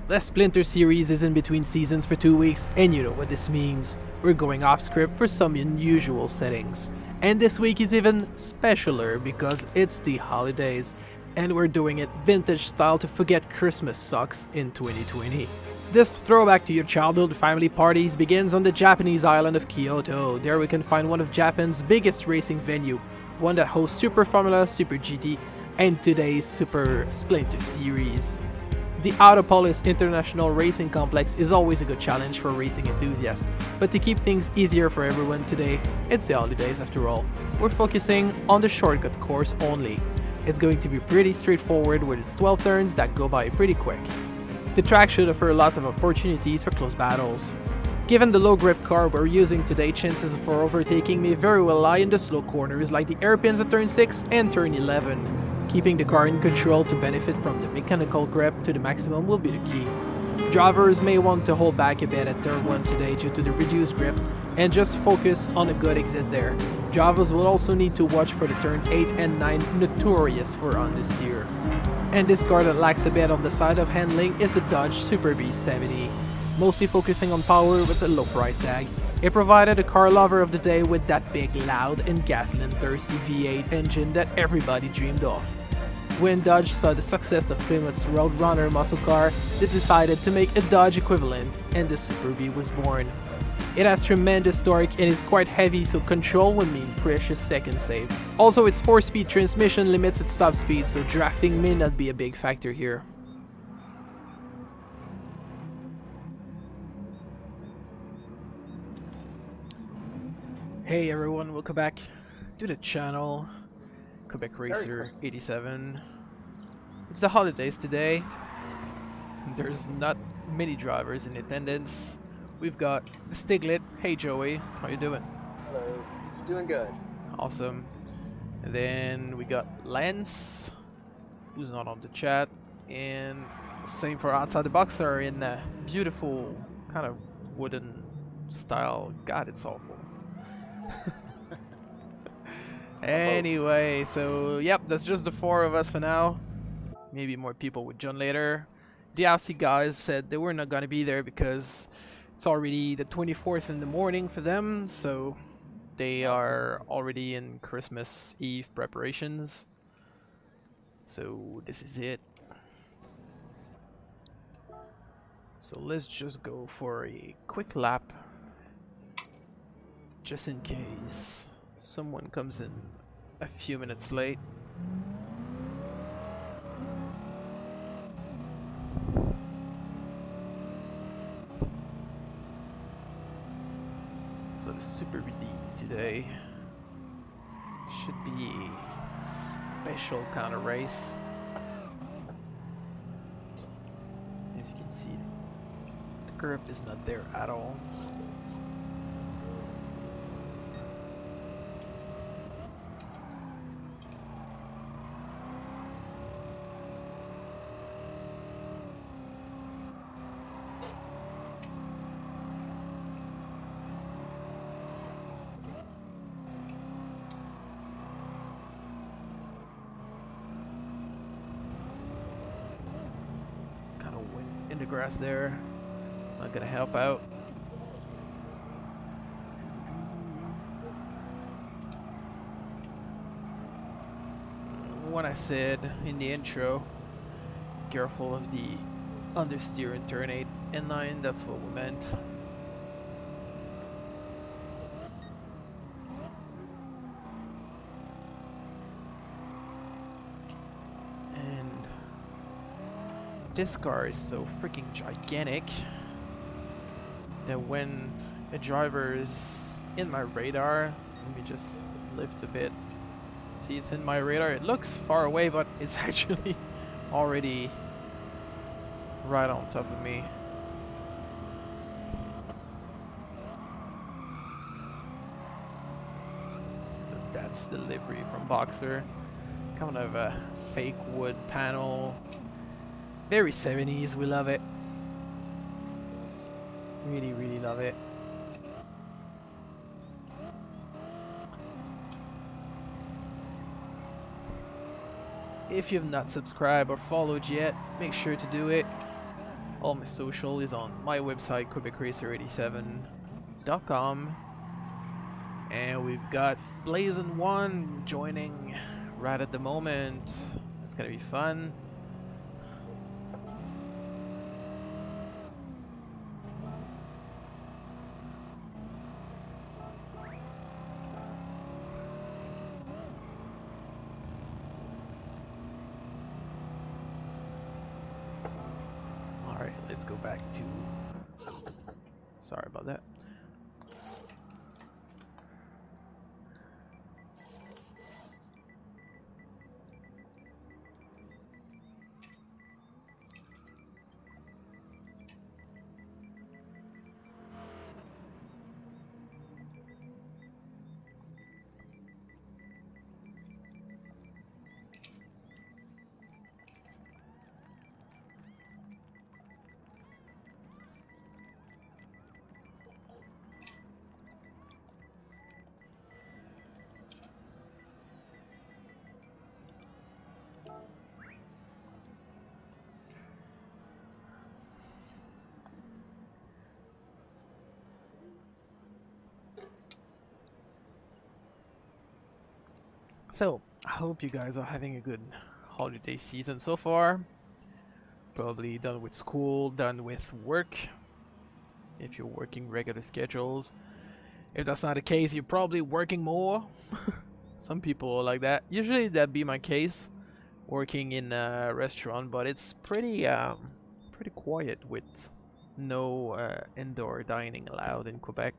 The Splinter series is in between seasons for 2 weeks, and you know what this means. We're going off script for some unusual settings. And this week is even specialer because it's the holidays, and we're doing it vintage style to forget Christmas sucks in 2020. This throwback to your childhood family parties begins on the Japanese island of Kyoto. There we can find one of Japan's biggest racing venue, one that hosts Super Formula, Super GT, and today's Super Splinter series. The Autopolis International Racing Complex is always a good challenge for racing enthusiasts, but to keep things easier for everyone today, it's the holidays after all. We're focusing on the shortcut course only. It's going to be pretty straightforward with its 12 turns that go by pretty quick. The track should offer lots of opportunities for close battles. Given the low grip car we're using today, chances for overtaking may very well lie in the slow corners like the airpins at turn 6 and turn 11. Keeping the car in control to benefit from the mechanical grip to the maximum will be the key. Drivers may want to hold back a bit at turn 1 today due to the reduced grip and just focus on a good exit there. Drivers will also need to watch for the turn 8 and 9 notorious for understeer. And this car that lacks a bit on the side of handling is the Dodge Super B70. Mostly focusing on power with a low price tag. It provided a car lover of the day with that big, loud, and gasoline-thirsty V8 engine that everybody dreamed of. When Dodge saw the success of Plymouth's Roadrunner muscle car, they decided to make a Dodge equivalent, and the Super B was born. It has tremendous torque and is quite heavy, so control will mean precious seconds saved. Also, its 4-speed transmission limits its top speed, so drafting may not be a big factor here. Hey everyone, welcome back to the channel. Quebec Racer 87. It's the holidays today. There's not many drivers in attendance. We've got the Stiglet. Hey Joey, how you doing? Hello. Doing good. Awesome. And then we got Lance, who's not on the chat, and same for Outside the Boxer in a beautiful kind of wooden style. God, it's awful. Anyway, so yep, that's just the 4 of us for now. Maybe more people would join later. The RC guys said they were not gonna be there because it's already the 24th in the morning for them, so they are already in Christmas Eve preparations. So this is it. So let's just go for a quick lap, just in case someone comes in a few minutes late. So the Super BD today should be a special kind of race. As you can see, the grip is not there at all. In the grass there. It's not gonna help out. What I said in the intro, careful of the understeer in turn 8 and 9, that's what we meant. This car is so freaking gigantic that when a driver is in my radar, let me just lift a bit. See, it's in my radar. It looks far away, but it's actually already right on top of me. That's the livery from Boxer. Kind of a fake wood panel. Very 70s, we love it. Really, really love it. If you've not subscribed or followed yet, make sure to do it. All my social is on my website, QuebecRacer87.com. And we've got Blazin1 joining right at the moment. It's gonna be fun. Alright, let's go back to... Sorry about that. So, I hope you guys are having a good holiday season so far. Probably done with school, done with work, if you're working regular schedules. If that's not the case, you're probably working more. Some people are like that. Usually that'd be my case, working in a restaurant, but it's pretty quiet with no indoor dining allowed in Quebec,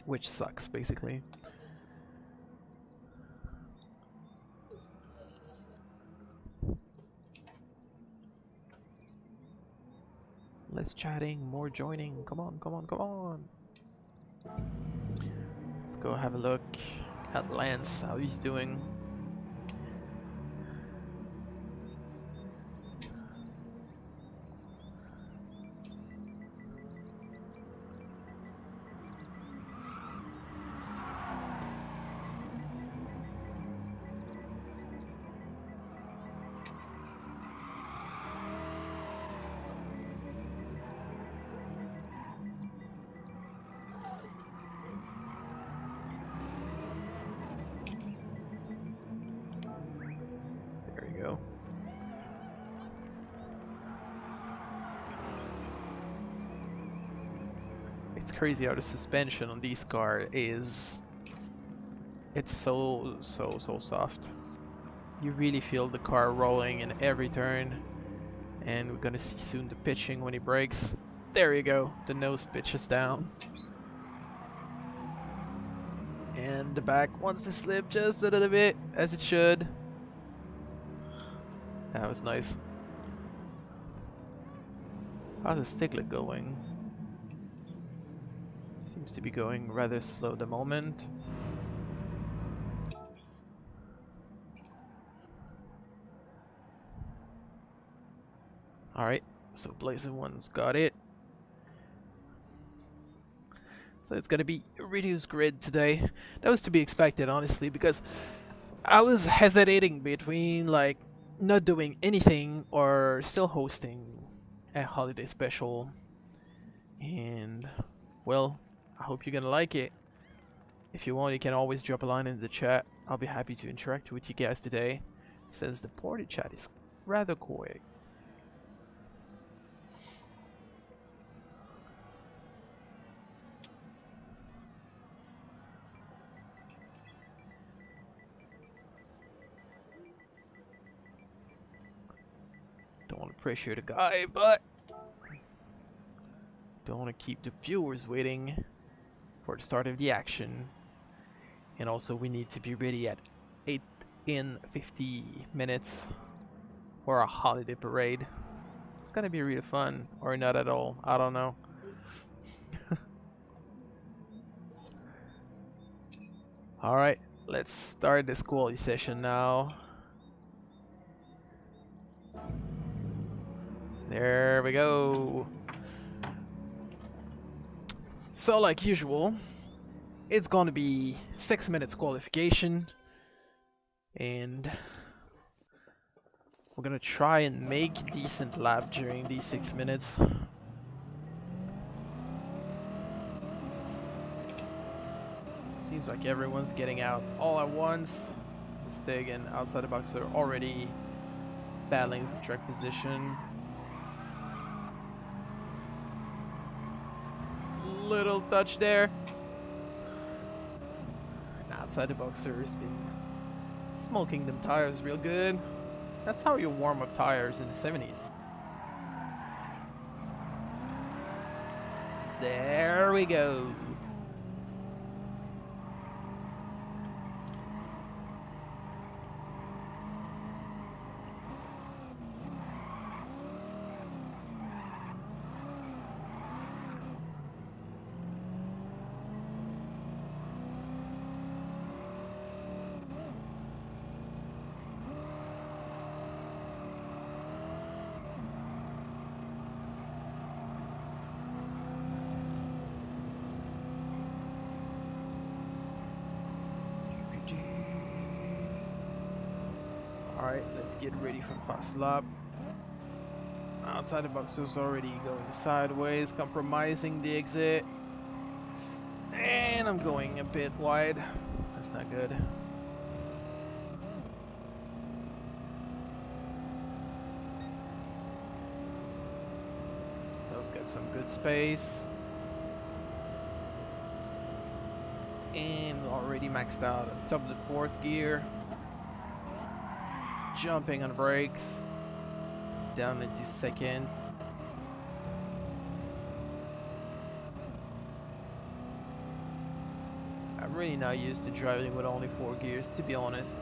which sucks basically. Less chatting, more joining. Come on, come on, come on. Let's go have a look at Lance, how he's doing. Go. It's crazy how the suspension on this car is... It's so soft. You really feel the car rolling in every turn. And we're gonna see soon the pitching when he brakes. There you go, the nose pitches down. And the back wants to slip just a little bit, as it should. That was nice. How's the sticklet going? Seems to be going rather slow at the moment. Alright, so Blazin1's got it. So it's gonna be a reduced grid today. That was to be expected, honestly, because I was hesitating between like not doing anything or still hosting a holiday special. And well, I hope you're gonna like it. If you want, you can always drop a line in the chat. I'll be happy to interact with you guys today, since the party chat is rather quick. Don't want to pressure the guy, but don't want to keep the viewers waiting for the start of the action. And also we need to be ready at 8 in 50 minutes for a holiday parade. It's gonna be really fun, or not at all, I don't know. Alright, let's start this quality session now. There we go. So like usual, it's gonna be 6 minutes qualification, and We're gonna try and make a decent lap during these 6 minutes. Seems like everyone's getting out all at once. Stig and outside the box are already battling for track position. Little touch there. And outside the boxer has been smoking them tires real good. That's how you warm up tires in the 70s. There we go. Alright, let's get ready for the fast lap. Outside the box was already going sideways, compromising the exit. And I'm going a bit wide. That's not good. So got some good space. And already maxed out at top of the 4th gear. Jumping on brakes. Down into 2nd. I'm really not used to driving with only 4 gears, to be honest.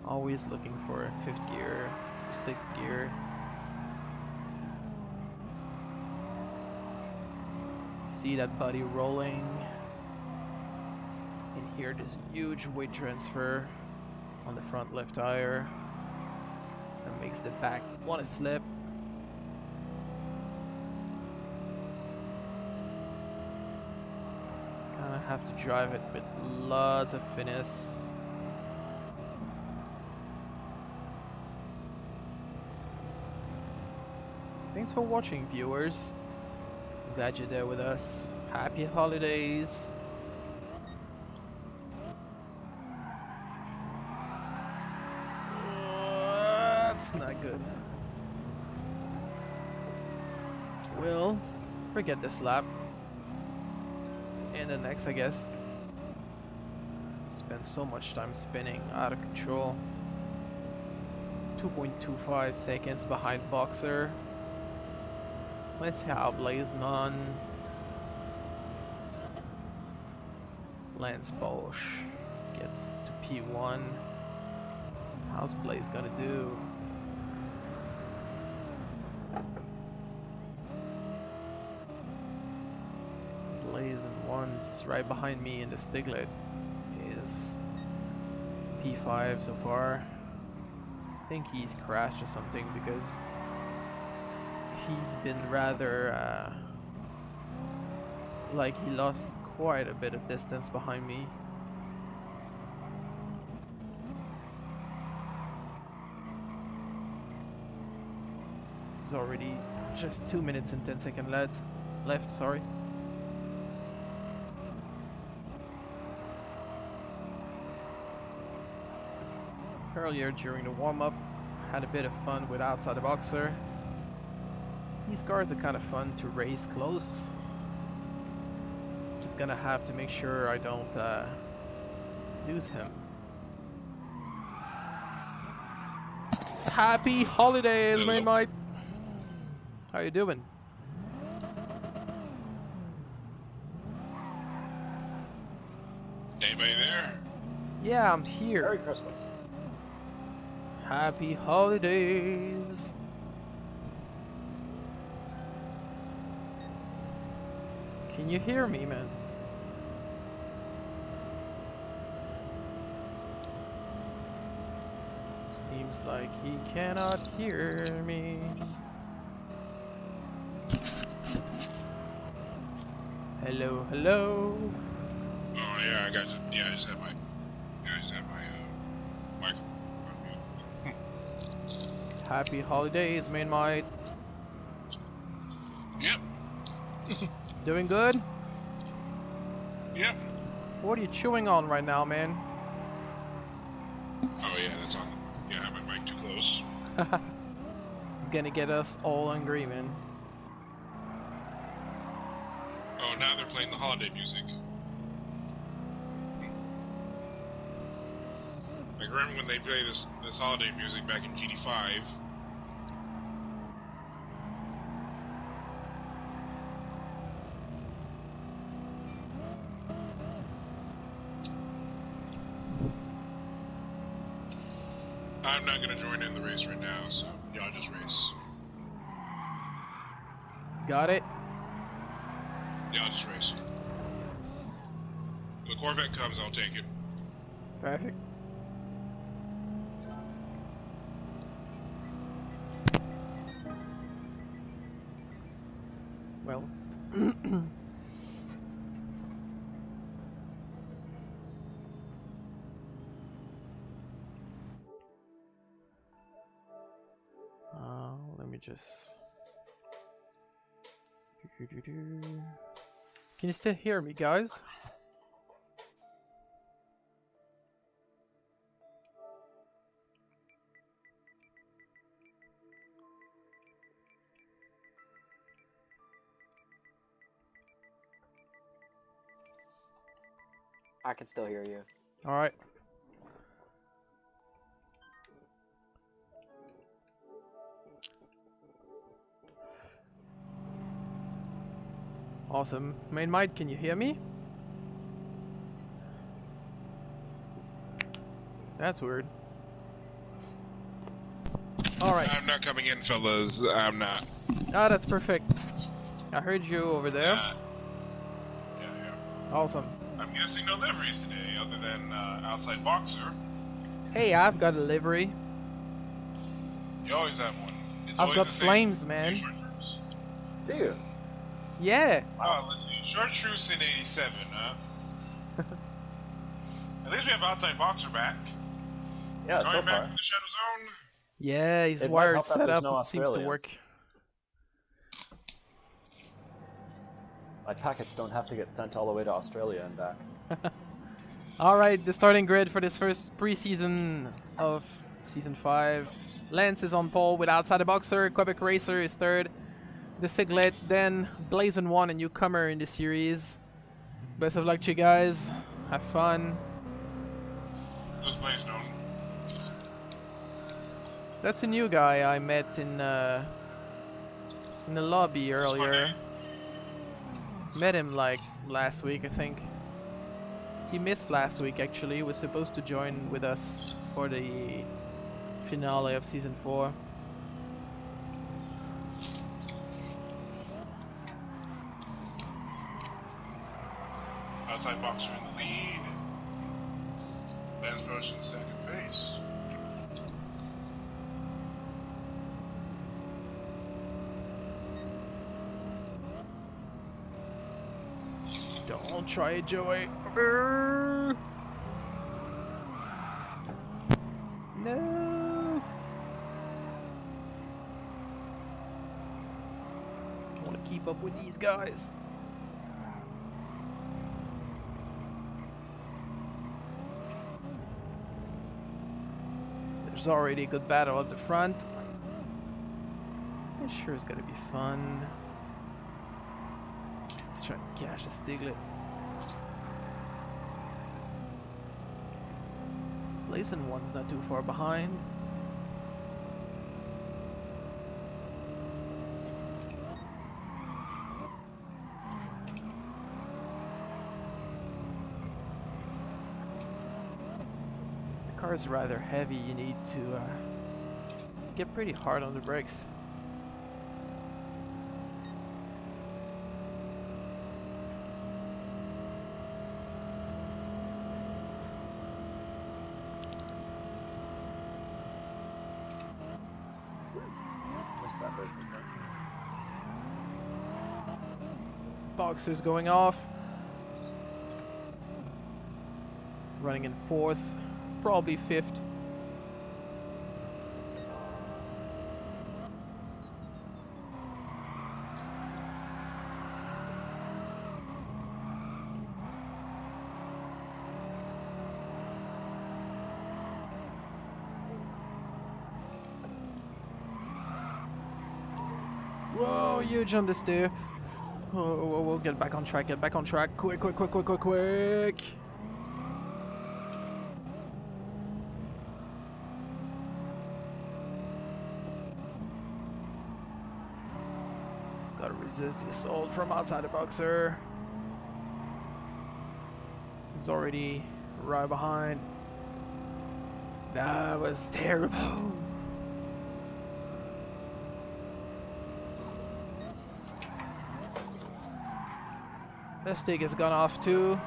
Always looking for a 5th gear, 6th gear. See that body rolling. And here this huge weight transfer on the front left tire. That makes the back want to slip. Kinda have to drive it with lots of finesse. Thanks for watching, viewers. I'm glad you're there with us. Happy holidays. That's not good. We'll forget this lap. And the next, I guess. Spent so much time spinning, out of control. 2.25 seconds behind Boxer. Let's see how Blazing on. Lance Bosch gets to P1. How's Blaze gonna do? Blaze and one's right behind me, and the Stiglet is P5 so far. I think he's crashed or something because he's been rather like he lost quite a bit of distance behind me. It's already just 2 minutes and 10 seconds left, sorry. Earlier during the warm-up, had a bit of fun with Outside the Boxer. These cars are kind of fun to race close. Just gonna have to make sure I don't lose him. Happy holidays, main mate. How you doing? Anybody there? Yeah, I'm here. Merry Christmas. Happy holidays. Can you hear me, man? Seems like he cannot hear me. Hello, hello. Oh yeah, I got you. Yeah, I just had my mic on mute. Happy holidays, main mate. Yep. Doing good? Yep. What are you chewing on right now, man? Oh yeah, that's on. Yeah, I have my mic too close. Gonna get us all in agreement. Oh, now they're playing the holiday music. Like, remember when they play this holiday music back in GD5? I'm not gonna join in the race right now, so y'all just race. Got it? Y'all just race. When the Corvette comes, I'll take it. Perfect. Well. Let me just... Can you still hear me, guys? I can still hear you. Alright. Awesome. Main mate, can you hear me? That's weird. Alright. I'm not coming in, fellas. I'm not. Ah, that's perfect. I heard you over there. Yeah. Awesome. I'm guessing no liveries today, other than outside boxer. Hey, I've got a livery. You always have one. It's I've always got the same. flames, man. Chartreuse. Do you? Yeah. Oh, let's see. Chartreuse in 87, huh? At least we have outside boxer back. Yeah, so Coming back far. from the Shadow Zone. Yeah, his It might wired help that there's setup no seems to Australians. work. My packets don't have to get sent all the way to Australia and back. Alright, the starting grid for this first preseason of Season 5. Lance is on pole with outside the boxer, Quebec Racer is third. The Siglet, then Blazin' One, a newcomer in the series. Best of luck to you guys. Have fun. Those plays known. That's a new guy I met in the lobby earlier. Met him like last week, I think. He missed last week actually. He was supposed to join with us for the finale of Season 4. Outside boxer in the lead. Lance Motion second place. Don't try it, Joey. No. I want to keep up with these guys. There's already a good battle at the front. It sure is gonna be fun. Let's try and cash a Stiglet. Blazin' One's not too far behind. The car is rather heavy, you need to get pretty hard on the brakes. Missed that bit. Boxer's going off. Running in fourth, probably fifth. huge understeer. Oh, we'll get back on track, quick, quick, quick, quick, quick, quick. Gotta resist the assault from outside the boxer. He's already right behind. That was terrible. That stick has gone off too.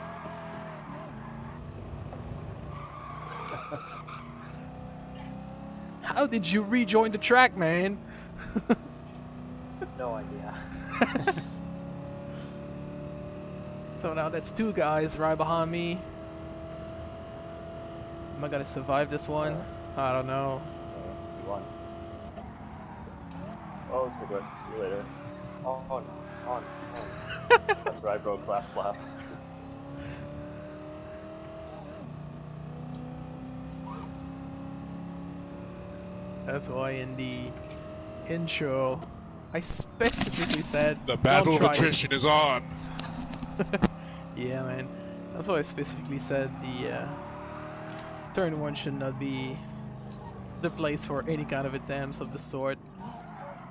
How did you rejoin the track, man? No idea. So now that's two guys right behind me. Am I gonna survive this one? I don't know. You won. Oh, stick with. See you later. Oh no. Oh no. That's where I broke last lap. That's why in the intro I specifically said The battle don't of try it. attrition is on. Yeah, man. That's why I specifically said the turn 1 should not be the place for any kind of attempts of the sort.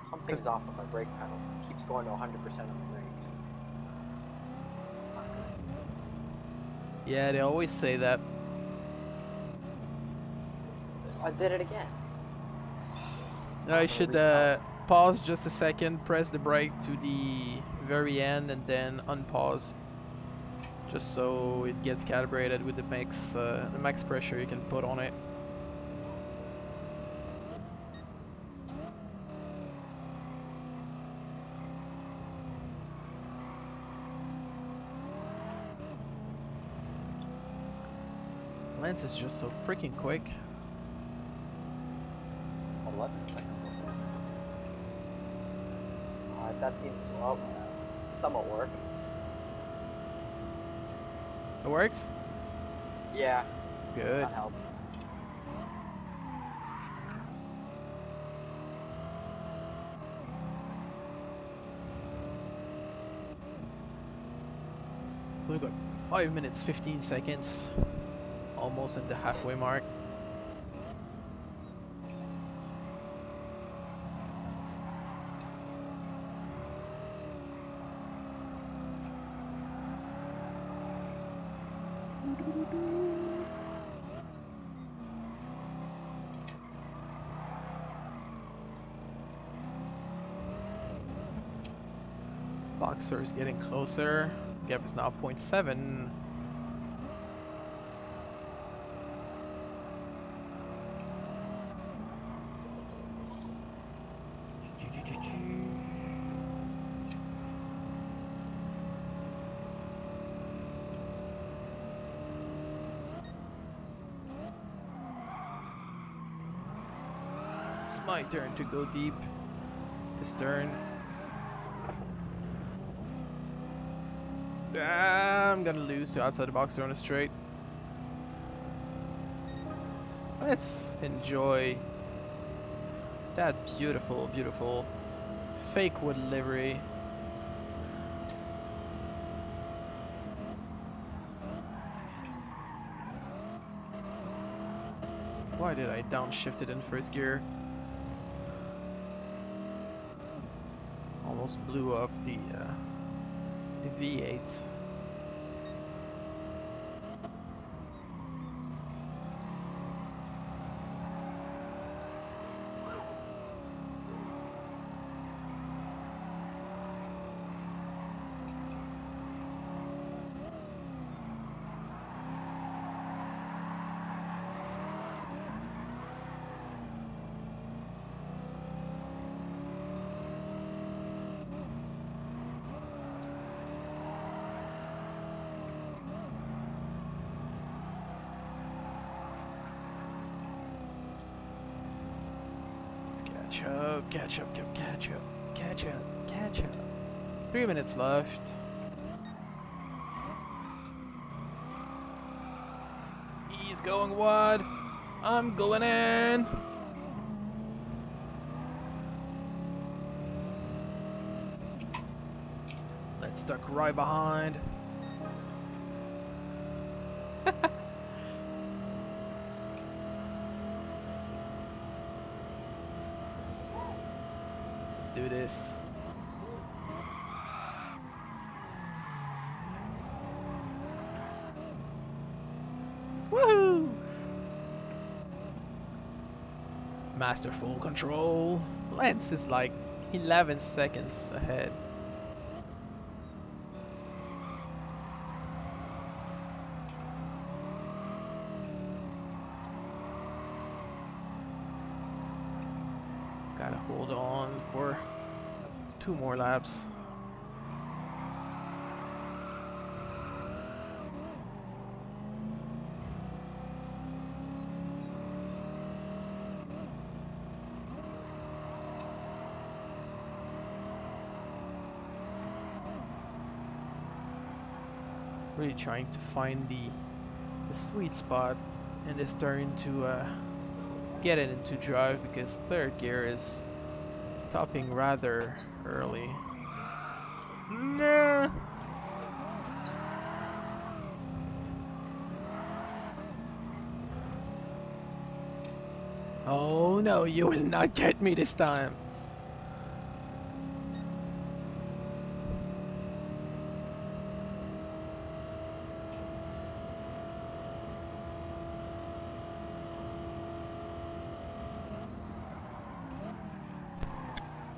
Something's off with my brake pedal. It keeps going to 100% on the brakes. It's not good. Yeah, they always say that. I did it again. I should pause just a second, press the brake to the very end, and then unpause, just so it gets calibrated with the max pressure you can put on it. Lance is just so freaking quick. 11 seconds. That seems to, well, somewhat works. It works? Yeah, Good. that helps. We've got 5 minutes 15 seconds, almost at the halfway mark. Boxer is getting closer. Gap is now 0.7. It's my turn to go deep. His turn. I'm gonna lose to outside the boxer on a straight. Let's enjoy that beautiful, beautiful fake wood livery. Why did I downshift it in first gear? Almost blew up the V8. Catch up. 3 minutes left. He's going wide. I'm going in. Get stuck right behind. Let's do this. Woohoo! Masterful control. Lance is like 11 seconds ahead. Gotta hold on for 2 more laps. Really trying to find the sweet spot in this turn to get it into drive, because third gear is topping rather early. No. Oh no, you will not get me this time.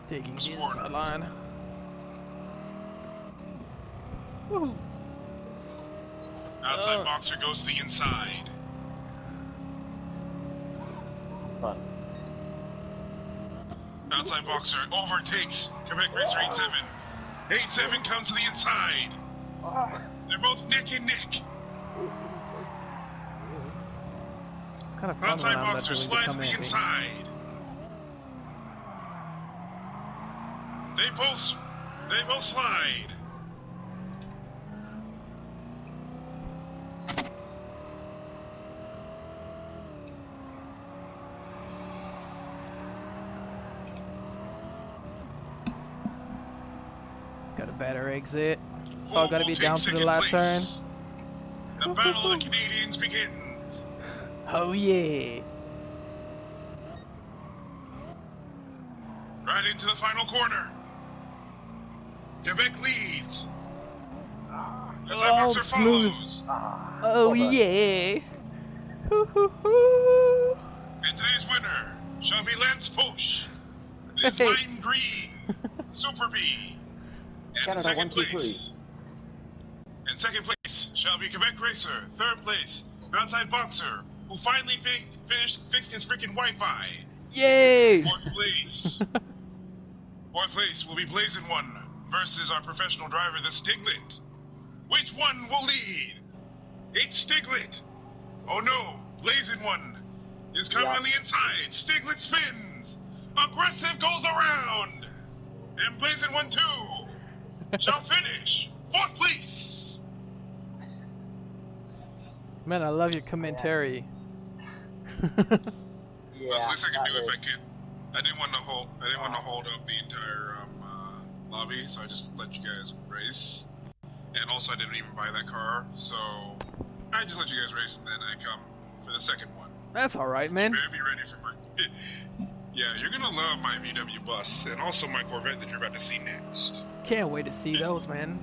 Taking the inside line. Woohoo. Outside boxer goes to the inside. This is fun. Outside boxer overtakes Quebec Racer 87. 87 comes to the inside. They're both neck and neck. It's kind of fun Outside when I'm not boxer willing to slides come to the at me. inside. They both slide. Got a better exit. It's all gotta be Who down takes to the second last place? turn. The Battle of the Canadians begins. Oh yeah. Right into the final corner. Quebec leads. Outside Oh, boxer smooth. follows. Oh yeah. Hoo hoo hoo. And today's winner shall be Lance Posh. It is Hey. lime green. Super B. And Canada, second 1, 2, 3. place. And second place shall be Quebec Racer. Third place, Outside Boxer, who finally fixed his freaking Wi-Fi. Yay! Fourth place. Fourth place will be Blazing One versus our professional driver, the Stiglet. Which one will lead? It's Stiglet. Oh no, Blazing One is coming on the inside. Stiglet spins. Aggressive goes around. And Blazing One too shall finish fourth place. Man, I love your commentary. That's the least I can do if I can. I didn't want to hold up the entire lobby, so I just let you guys race. And also, I didn't even buy that car, so I just let you guys race, and then I come for the second one. That's all right, man. Better be ready for my. Yeah, you're gonna love my VW bus, and also my Corvette that you're about to see next. Can't wait to see those, man.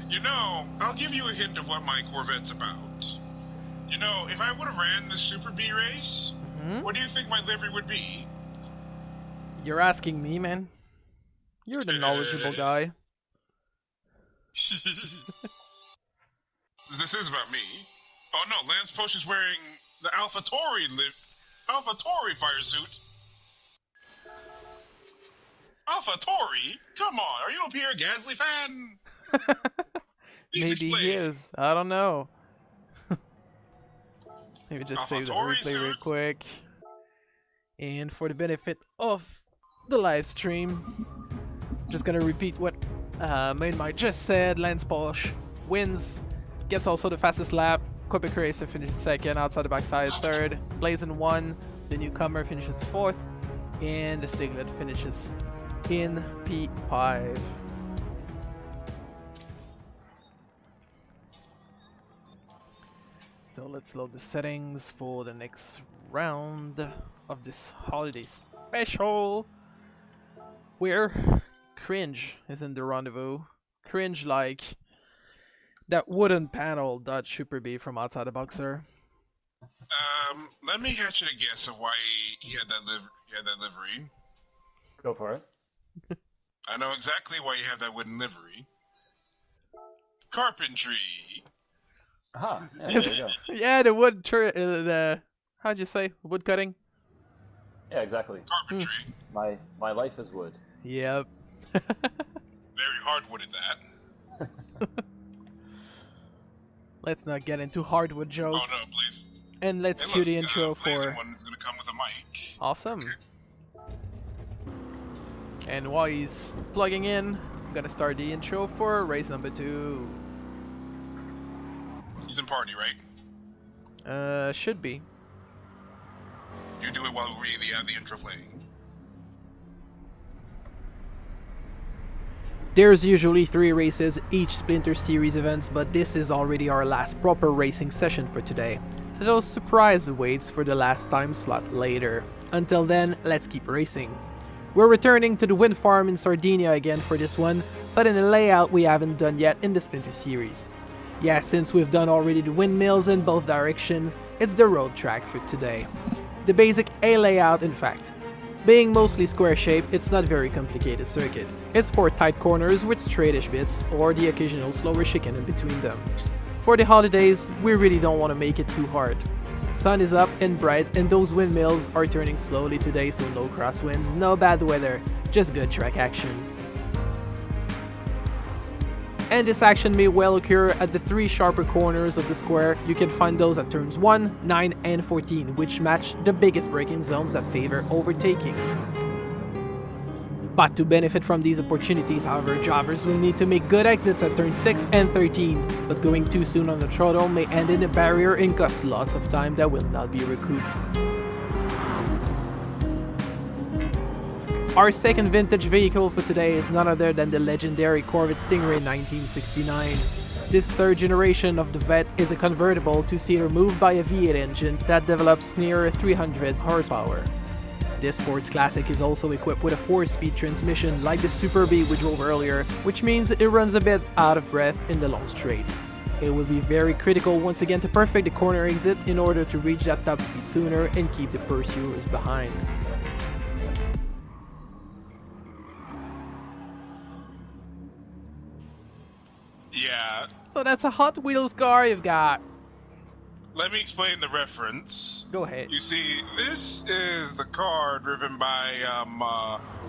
You know, I'll give you a hint of what my Corvette's about. You know, if I would have ran the Super B race, what do you think my livery would be? You're asking me, man. You're the knowledgeable guy. This is about me. Oh no, Lance Posh is wearing the AlphaTauri fire suit. AlphaTauri? Come on, are you a Pierre Gasly fan? Please Maybe explain. he is. I don't know. Maybe just save the AlphaTauri replay real suit? quick. And for the benefit of the live stream, just gonna repeat what Main Mike just said. Lance Posh wins, gets also the fastest lap. Quebec Racer finishes second, outside the backside third. Blazin' 1, the newcomer, finishes fourth. And the Stiglet finishes in P5. So let's load the settings for the next round of this holiday special, where Cringe is in the rendezvous. Cringe like that wooden panel Dodge Super B from outside the boxer. Let me catch a guess of why he had that livery. Go for it. I know exactly why you have that wooden livery. Carpentry. Aha, yeah, there you go. Yeah, the wood the how'd you say? Wood cutting? Yeah, exactly. Carpentry. My life is wood. Yep. Very hardwood at that. Let's not get into hardwood Oh jokes. no, please. And let's Hey, cue look, the intro Blazing for... One's gonna come with a mic. Awesome. And while he's plugging in, I'm gonna start the intro for race number 2. He's in party, right? Should be. You do it while we have the intro playing. There's usually 3 races each Splinter Series events, but this is already our last proper racing session for today. A little surprise awaits for the last time slot later. Until then, let's keep racing. We're returning to the wind farm in Sardegna again for this one, but in a layout we haven't done yet in the Splinter Series. Yeah, since we've done already the windmills in both directions, it's the road track for today. The basic A layout, in fact. Being mostly square shaped, it's not a very complicated circuit. It's 4 tight corners with straightish bits, or the occasional slower chicane in between them. For the holidays, we really don't want to make it too hard. Sun is up and bright, and those windmills are turning slowly today, so no crosswinds, no bad weather, just good track action. And this action may well occur at the 3 sharper corners of the square. You can find those at turns 1, 9 and 14, which match the biggest braking zones that favor overtaking. But to benefit from these opportunities, however, drivers will need to make good exits at turns 6 and 13, but going too soon on the throttle may end in a barrier and cost lots of time that will not be recouped. Our second vintage vehicle for today is none other than the legendary Corvette Stingray 1969. This third generation of the Vet is a convertible 2-seater moved by a V8 engine that develops near 300 horsepower. This sports classic is also equipped with a 4-speed transmission like the Super B we drove earlier, which means it runs a bit out of breath in the long straights. It will be very critical once again to perfect the corner exit in order to reach that top speed sooner and keep the pursuers behind. Yeah. So that's a Hot Wheels car you've got. Let me explain the reference. Go ahead. You see, this is the car driven by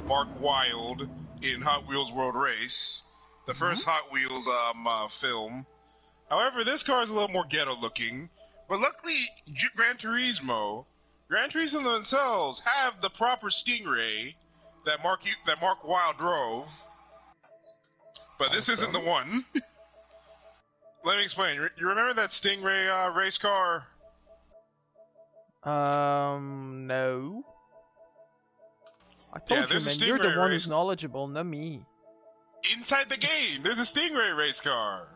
Mark Wilde in Hot Wheels World Race, the first Hot Wheels film. However, this car is a little more ghetto looking, but luckily, Gran Turismo themselves have the proper Stingray that Mark Wilde drove, but this isn't the one. Let me explain. You remember that Stingray race car? No. I told you, man, you're the one who's knowledgeable, not me. Inside the game, there's a Stingray race car.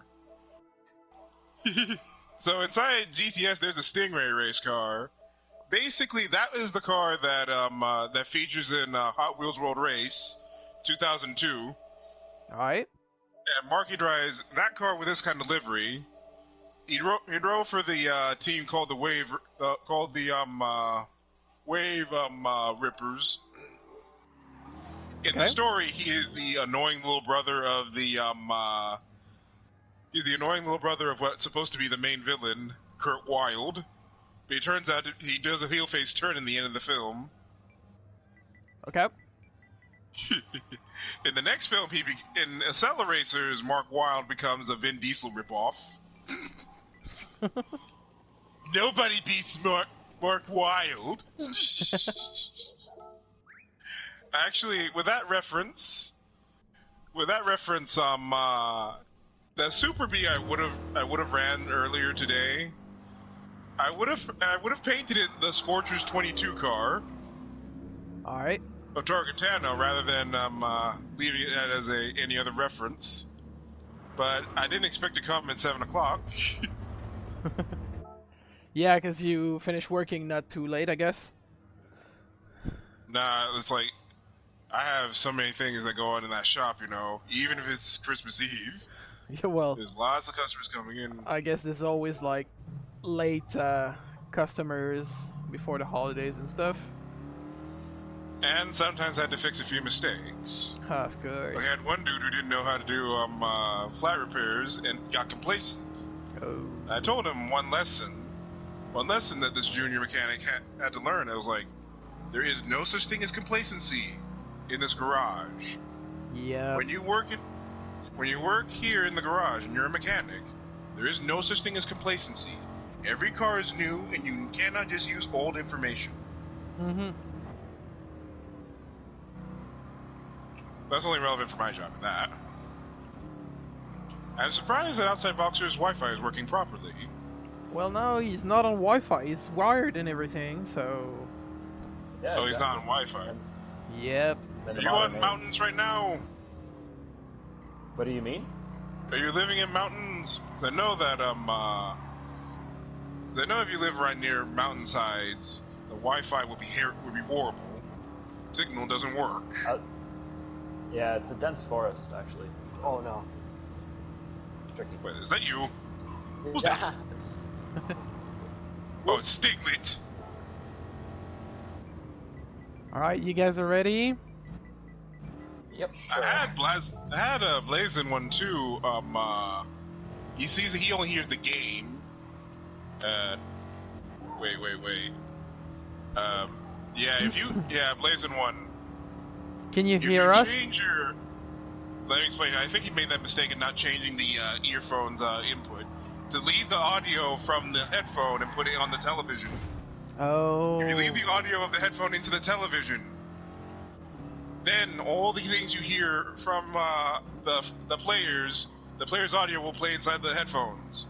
So inside GTS, there's a Stingray race car. Basically, that is the car that that features in Hot Wheels World Race 2002. All right. And Marky drives that car with this kind of livery. He drove for the team called the Wave Rippers. In the story, he is the annoying little brother of the he's the annoying little brother of what's supposed to be the main villain, Kurt Wilde. But it turns out he does a heel face turn in the end of the film. Okay. In the next film, in Acceleracers, Mark Wilde becomes a Vin Diesel ripoff. Nobody beats Mark Wilde. Actually, with that reference, the Super B I would have ran earlier today. I would have painted it the Scorchers 22 car. All right. Of Targetano rather than leaving it as any other reference. But I didn't expect to come at 7 o'clock. Yeah, because you finish working not too late, I guess. Nah, it's like I have so many things that go on in that shop, you know. Even if it's Christmas Eve, Yeah, well, there's lots of customers coming in. I guess there's always like late customers before the holidays and stuff. And sometimes I had to fix a few mistakes. Of I course. had one dude who didn't know how to do flat repairs and got complacent. Oh. I told him one lesson that this junior mechanic had to learn. I was like, there is no such thing as complacency in this garage. Yeah. When you work here in the garage and you're a mechanic, there is no such thing as complacency. Every car is new, and you cannot just use old information. Mm-hmm. That's only relevant for my job in that. I'm surprised that Outside Boxer's Wi-Fi is working properly. Well, no, he's not on Wi-Fi. He's wired and everything, so... Yeah, Oh, he's not on Wi-Fi. Yep. Then Are the you bottom on is- mountains right now? What do you mean? Are you living in mountains? I know that I know if you live right near mountainsides, the Wi-Fi will be horrible. Signal doesn't work. Yeah, it's a dense forest, actually. Oh no. It's tricky. Wait, is that you? Who's Yeah. that? Oh, it's Stingray. Alright, you guys are ready? Yep. I had a Blazin one too. He sees that he only hears the game. Wait. Yeah, Blazin one. Can you If hear you us? change your, let me explain. I think he made that mistake in not changing the earphones input to leave the audio from the headphone and put it on the television. Oh. If you leave the audio of the headphone into the television, then all the things you hear from the players' audio will play inside the headphones.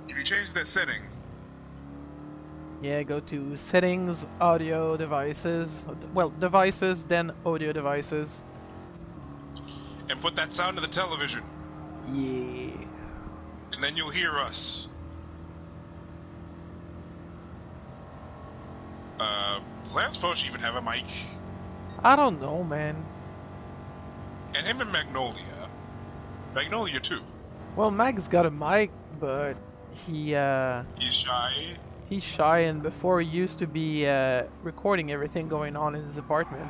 If you change that setting, Yeah, go to settings, audio devices. Well, devices, then audio devices. and put that sound to the television, Yeah. and then you'll hear us. Does Lance Posh even have a mic? I don't know, man. And him and Magnolia. Magnolia too. Well, Mag's got a mic, but He's shy. he's shy, and before he used to be recording everything going on in his apartment.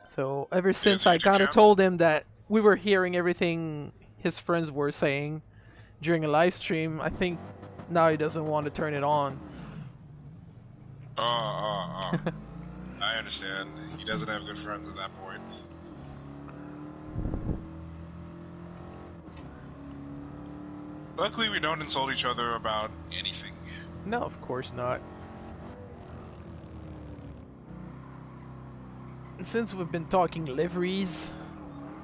So ever since so I you took kind of him? told him that we were hearing everything his friends were saying during a live stream, I think now he doesn't want to turn it on. I understand. He doesn't have good friends at that point. Luckily, we don't insult each other about anything. No, of course not. And since we've been talking liveries,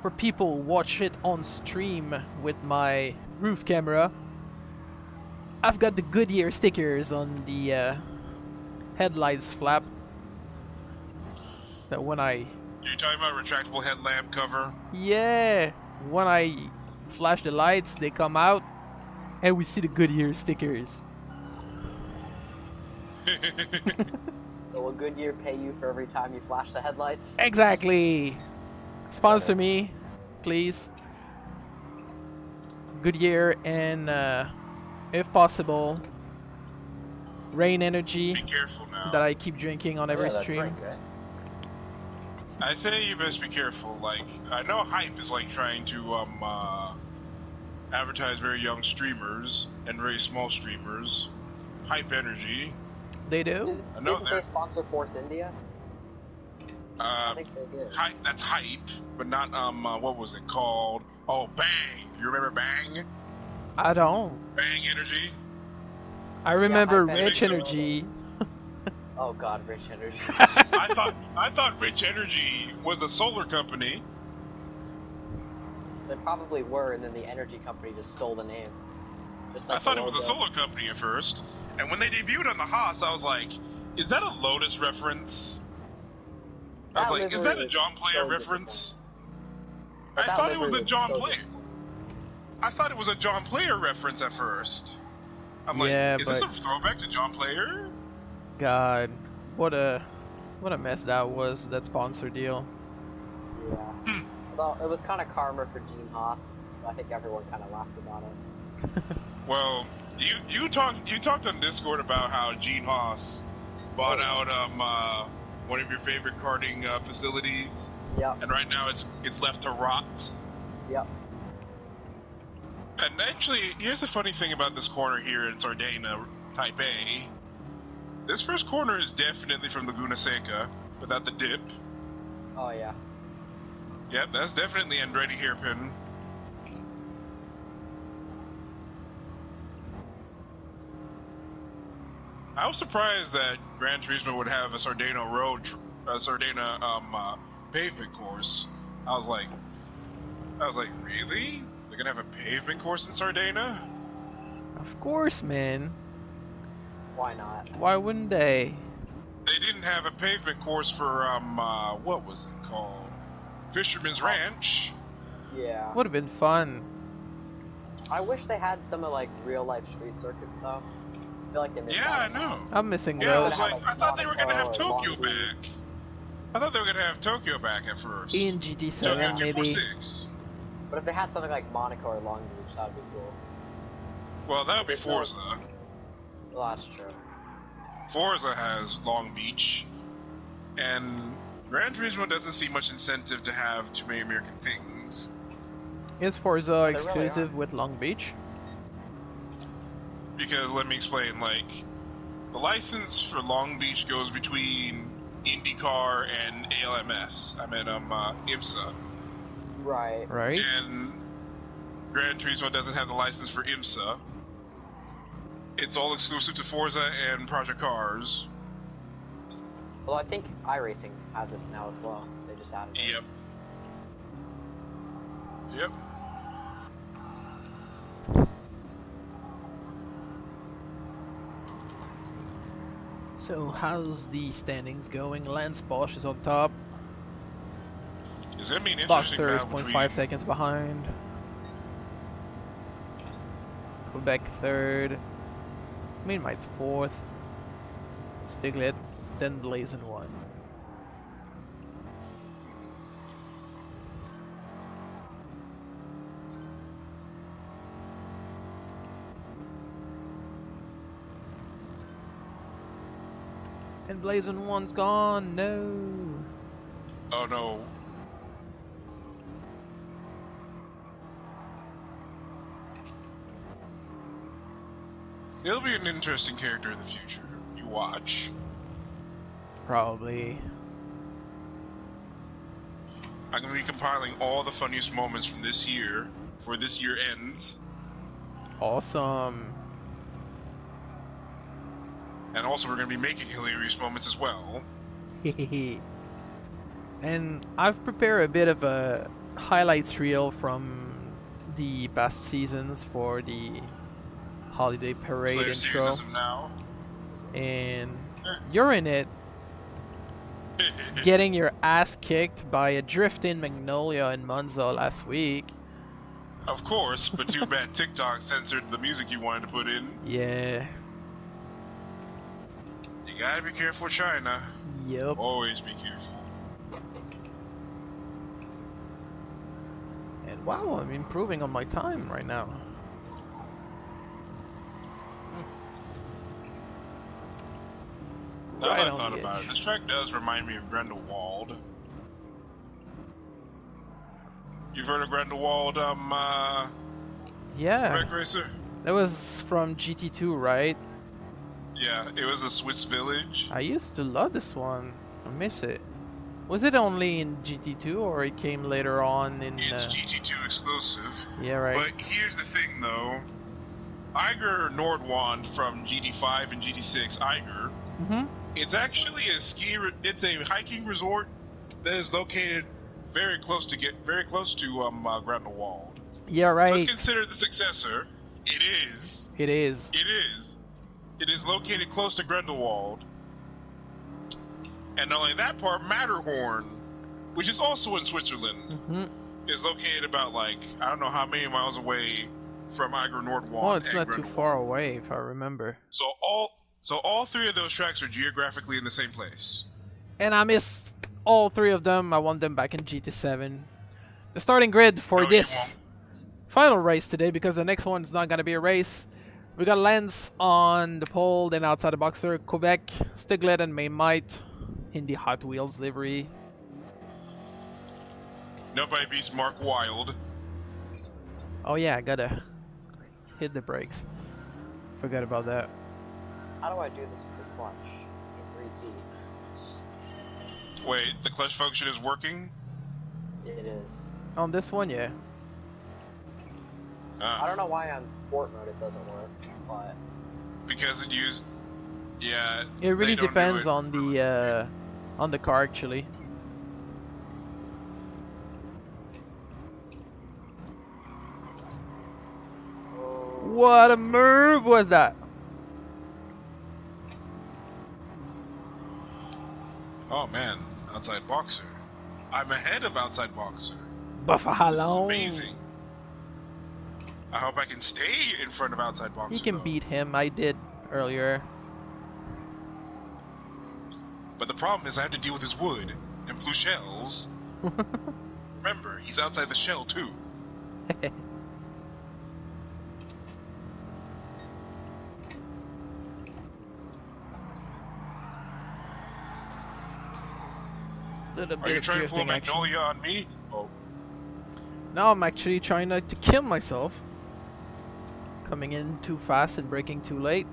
for people who watch it on stream with my roof camera, I've got the Goodyear stickers on the headlights flap. That when I, You're talking about retractable headlamp cover? yeah, when I flash the lights, they come out, and we see the Goodyear stickers. So will Goodyear pay you for every time you flash the headlights? Exactly. Sponsor me, please. Goodyear and, if possible, Rain Energy Be careful now. that I keep drinking on every Yeah, that stream. drink, eh? I say you best be careful. Like, I know Hype is like trying to advertise very young streamers and very small streamers. Hype Energy. They do? I know Didn't that. they sponsor Force India? I think they did. Hype, that's Hype, but not what was it called? Oh, Bang. You remember Bang? I don't. Bang Energy. I remember I Rich bet. Energy. Oh god, Rich Energy. I thought Rich Energy was a solar company. They probably were, and then the energy company just stole the name. Just I like thought the it was a logo. solar company at first, and when they debuted on the Haas, I was like, "Is that a Lotus reference?" I was That like, "Is that a livery John is Player so reference?" But I that thought it was a livery is John so Player. different. I thought it was a John Player reference at first. I'm Yeah, like, is this but a throwback to John Player? God, what a mess that was, that sponsor deal. Yeah. Hmm. Well, it was kind of karma for Gene Haas, so I think everyone kind of laughed about it. Well, you talked on Discord about how Gene Haas bought out one of your favorite karting facilities, Yep. and right now it's left to rot. Yep. And actually, here's the funny thing about this corner here in Sardegna, Type A. This first corner is definitely from Laguna Seca, without the dip. Oh yeah. Yep, that's definitely Andretti hairpin. I was surprised that Gran Turismo would have a Sardegna pavement course. I was like, really? They're gonna have a pavement course in Sardegna? Of course, man. Why not? Why wouldn't they? They didn't have a pavement course for what was it called? Fisherman's Ranch. Yeah. Would have been fun. I wish they had some of like real life street circuit stuff. I feel like they missed Yeah, I out on know. I'm missing Yeah, I those. was like, I thought they were gonna have Monaco or Tokyo Long Beach. back. I thought they were gonna have Tokyo back at first. In Tokyo GT7 maybe. 246. But if they had something like Monaco or Long Beach, that would be cool. Well, that would be Forza. Well, that's true. Forza has Long Beach, and Gran Turismo doesn't see much incentive to have too many American things. Is Forza really exclusive with Long Beach? Because let me explain, like, the license for Long Beach goes between IndyCar and ALMS. I mean, IMSA. Right. Right? And Gran Turismo doesn't have the license for IMSA. It's all exclusive to Forza and Project Cars. Well, I think iRacing has it now as well. They just added it. Yep. Yep. So how's the standings going? Lance Bosch is on top. It's gonna be an interesting Boxer is battle 0.5 between... seconds behind. Quebec third. Meanwhite's fourth. Stiglet, then Blazin' one. And Blazin' one's gone. No. Oh no. It'll be an interesting character in the future. You watch. Probably. I'm gonna be compiling all the funniest moments from this year before this year ends. Awesome. And also we're gonna be making hilarious moments as well. And I've prepared a bit of a highlights reel from the past seasons for the holiday parade Player intro. series as of now. And you're in it, getting your ass kicked by a drift-in Magnolia in Monza last week. Of course, but too bad TikTok censored the music you wanted to put in. Yeah. You gotta be careful, China. Yep. Always be careful. And wow, I'm improving on my time right now. Now Right that I on thought the about edge. it, this track does remind me of Grindelwald. You've heard of Grindelwald, Yeah. Wreck Racer? That was from GT2, right? Yeah, it was a Swiss village. I used to love this one. I miss it. Was it only in GT2 or it came later on in... It's GT2 exclusive. Yeah, right. But here's the thing, though. Eiger Nordwand from GT5 and GT6, Eiger, Mm-hmm. it's actually it's a hiking resort that is located very close to Grindelwald. Yeah, So right. it's considered the successor. It is. It is. It is. It is located close to Grindelwald. And not only that part, Matterhorn, which is also in Switzerland, Mm-hmm. is located about, like, I don't know how many miles away from Agro Nord 1. Oh, it's and not too Grundle far 1. away, if I remember. So all three of those tracks are geographically in the same place. And I missed all three of them. I want them back in GT7. The starting grid for No, you this final race today, because the next one is not going to be a race. We got Lance on the pole, then outside the boxer, Quebec, Stiglet, and Maymite in the Hot Wheels livery. Nobody beats Mark Wild. Oh yeah, I gotta hit the brakes. Forgot about that. How do I do this with the clutch in 3T? Wait, the clutch function is working? It is. On this one, yeah. I don't know why on sport mode it doesn't work, but Because it used... Yeah. It really they don't do depends it on the car actually. What a move was that? Oh man, outside boxer. I'm ahead of outside boxer. But for how This is long? amazing. I hope I can stay in front of outside boxer. You can though. beat him. I did earlier. But the problem is I have to deal with his wood and blue shells. Remember, he's outside the shell too. Little Are bit you of trying to pull drifting action. Magnolia on me? Oh. No, I'm actually trying not to kill myself. Coming in too fast and braking too late.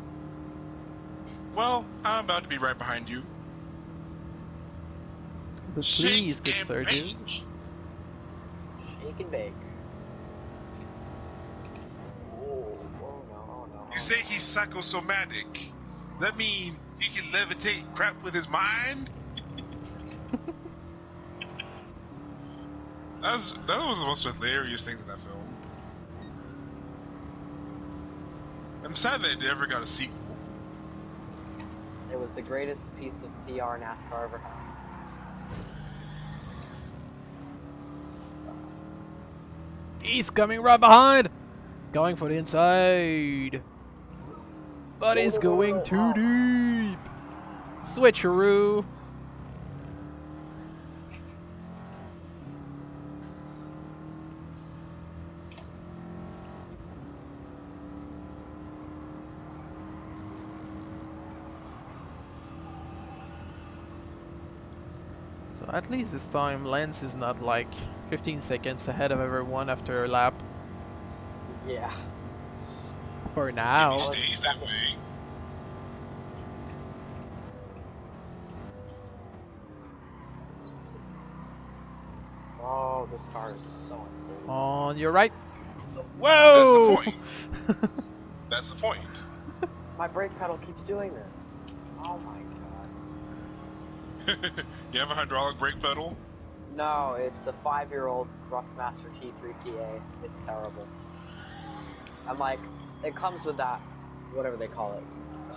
Well, I'm about to be right behind you. But please, Shake good and sir, dude. bake. shake and bake. Oh no, oh no. You say he's psychosomatic. Does that mean he can levitate crap with his mind? That was the most hilarious things in that film. I'm sad that it never got a sequel. It was the greatest piece of PR NASCAR ever had. He's coming right behind. Going for the inside. But he's going too deep. Switcheroo. So at least this time Lance is not like 15 seconds ahead of everyone after a lap. Yeah. For now. He stays that way. Oh, this car is so unstable. On your right. Whoa! That's the point. That's the point. My brake pedal keeps doing this. Oh my god. You have a hydraulic brake pedal? No, it's a 5-year-old Thrustmaster T3PA. It's terrible. I'm like, it comes with that, whatever they call it,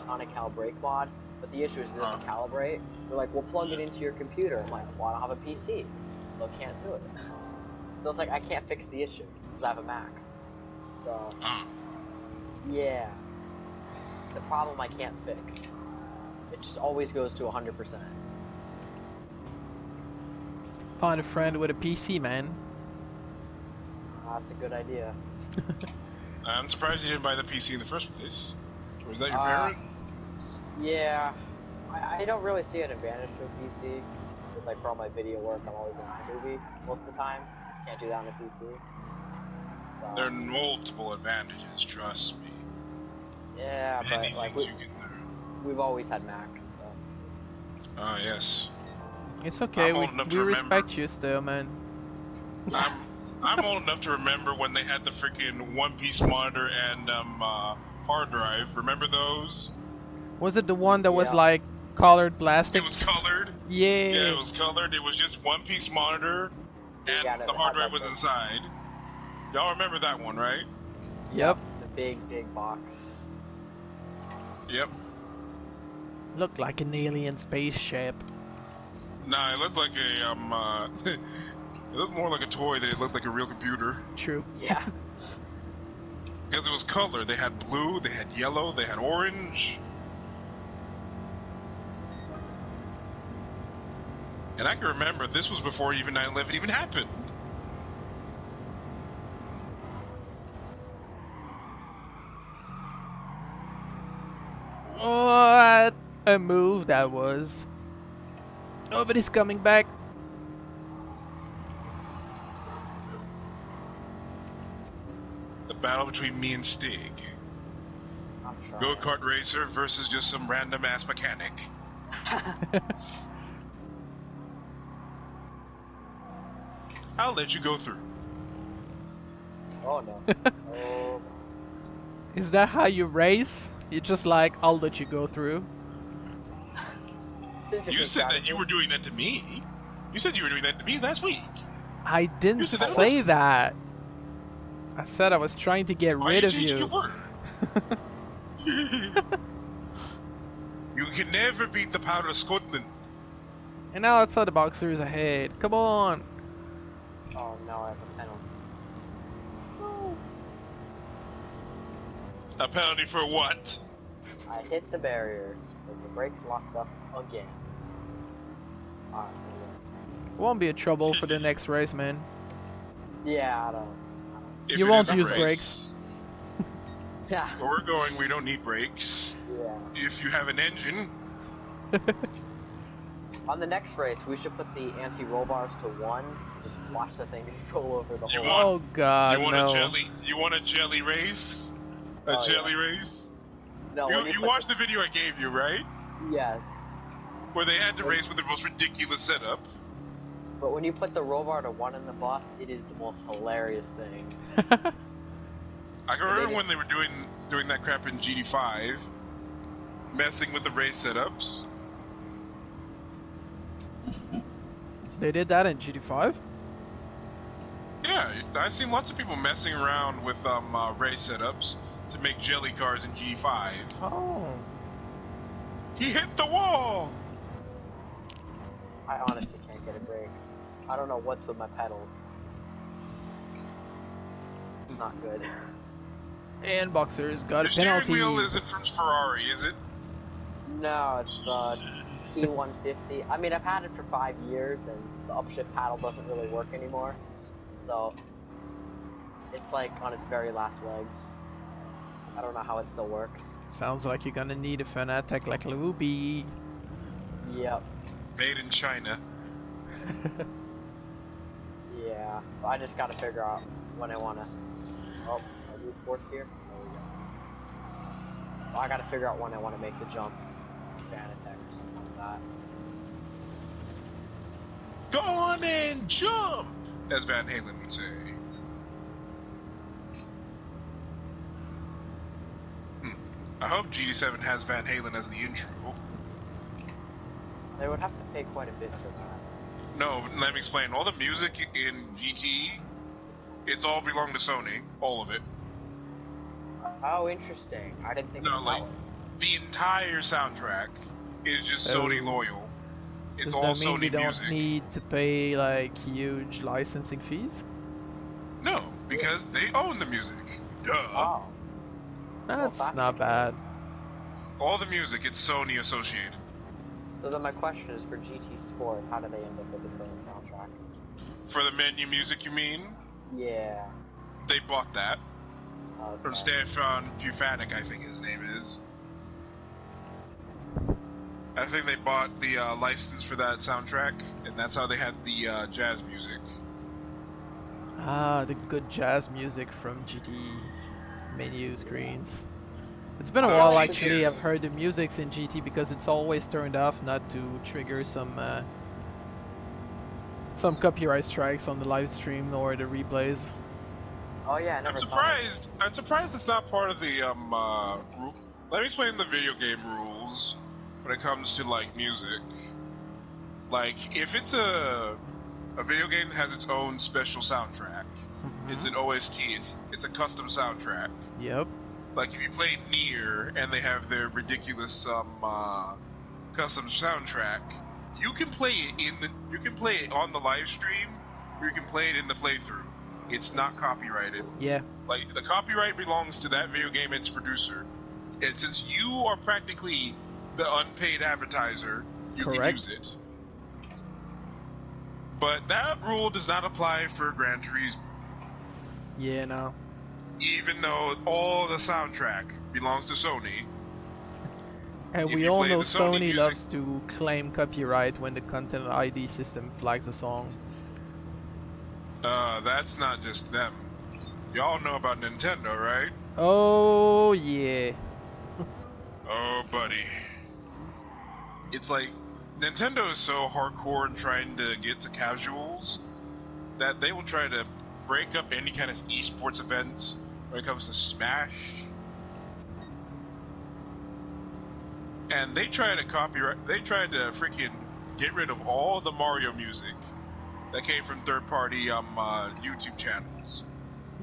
Tonical brake mod. But the issue is it doesn't calibrate. They're like, we'll plug it into your computer. I'm like, well, I don't have a PC. So I can't do it. So it's like, I can't fix the issue because I have a Mac. So, yeah. It's a problem I can't fix. It just always goes to 100%. Find a friend with a PC, man. That's a good idea. I'm surprised you didn't buy the PC in the first place. Was that your Uh, parents? Yeah. I don't really see an advantage to a PC. Because like for all my video work, I'm always in iMovie most of the time. Can't do that on a PC. So, There are multiple advantages, trust me. yeah, Many but like things you can learn. we've always had Macs. So. Ah, yes. It's okay, I'm we old enough to respect remember. you still, man. I'm old enough to remember when they had the freaking one-piece monitor and hard drive. Remember those? Was it the one that was Yeah. like colored plastic? It was colored. Yeah. Yeah, it was colored. It was just one-piece monitor, and Yeah, the it hard had drive like was the- inside. Y'all remember that one, right? Yep. The big box. Yep. Looked like an alien spaceship. Nah, it looked like a it looked more like a toy than it looked like a real computer. True. Yeah. Because it was color. They had blue, they had yellow, they had orange. And I can remember this was before even 9/11 even happened. What a move that was. Nobody's coming back. The battle between me and Stig. I'm trying. Go-kart racer versus just some random ass mechanic. I'll let you go through. Oh no. Oh. Is that how you race? You're just like, I'll let you go through. You said that you were doing that to me. You said you were doing that to me last week. I didn't You said that say that. I said I was trying to get Why rid are of changing you. your words? You can never beat the power of Scotland. And now outside the boxers ahead. Come on. Oh no, I have a penalty. A penalty for what? I hit the barrier. And the brakes locked up again. Alright. Won't be a trouble for the next race, man. Yeah, I don't. If You it won't is a use race, brakes. Yeah. Where we're going, we don't need brakes. Yeah. If you have an engine, On the next race, we should put the anti-roll bars to 1. Just watch the things roll over the You whole. want- Oh god, you want no. a jelly? You want a jelly race? A Oh, jelly yeah. race? No, when You put watched the video I gave you, right? Yes, Where they had to race with the most ridiculous setup. but when you put the roll bar to 1 in the bus, it is the most hilarious thing. I can they remember did- when they were doing that crap in GT5, messing with the race setups. They did that in GT5? Yeah, I've seen lots of people messing around with race setups to make jelly cars in GT5. Oh. He hit the wall! I honestly can't get a break. I don't know what's with my pedals. Not good. And boxers got The a steering penalty. wheel isn't from Ferrari, is it? No, it's the T150. I mean, I've had it for 5 years, and the upshift paddle doesn't really work anymore. So, it's like on its very last legs. I don't know how it still works. Sounds like you're gonna need a Fanatec like Luby. Yep. Made in China. Yeah. So I just gotta figure out when I wanna. Oh, I lose fourth gear? There we go. So I gotta figure out when I wanna make the jump. Fanatec or something like that. Go on and jump! As Van Halen would say. I hope GT7 has Van Halen as the intro. They would have to pay quite a bit for that. No, let me explain. All the music in GT, it's all belonged to Sony. All of it. Oh, interesting. I didn't think No, about like, it. the entire soundtrack is just So, Sony loyal. It's Does all that mean we Sony don't music. need to pay like huge licensing fees? No, because they own the music. Duh. Oh. That's that's not bad. All the music, it's Sony associated. So then my question is, for GT Sport, how do they end up with the current soundtrack? For the menu music, you mean? Yeah. They bought that. Okay. From Stefan Bufanik, I think his name is. I think they bought the license for that soundtrack, and that's how they had the jazz music. Ah, the good jazz music from GT menu screens. It's been a Oh, while GT actually. I've is- heard the music's in GT because it's always turned off, not to trigger some copyright strikes on the live stream or the replays. Oh yeah, I never I'm thought of surprised. I'm surprised it's not part of the rule. Let me explain the video game rules when it comes to like music. Like, if it's a video game that has its own special soundtrack, it's an OST. It's a custom soundtrack. Yep. Like if you play Nier and they have their ridiculous custom soundtrack, you can play it on the live stream, or you can play it in the playthrough. it's not copyrighted. Yeah. Like, the copyright belongs to that video game and its producer. And since you are practically the unpaid advertiser, you can Correct. use it. But that rule does not apply for Gran Turismo. Yeah, no. Even though all the soundtrack belongs to Sony. And If we you all play know the Sony Sony music- loves to claim copyright when the Content ID system flags a song. That's not just them. Y'all know about Nintendo, right? Oh, yeah. Oh, buddy. It's like, Nintendo is so hardcore in trying to get to casuals that they will try to break up any kind of esports events when it comes to Smash. And they try to freaking get rid of all the Mario music that came from third-party YouTube channels.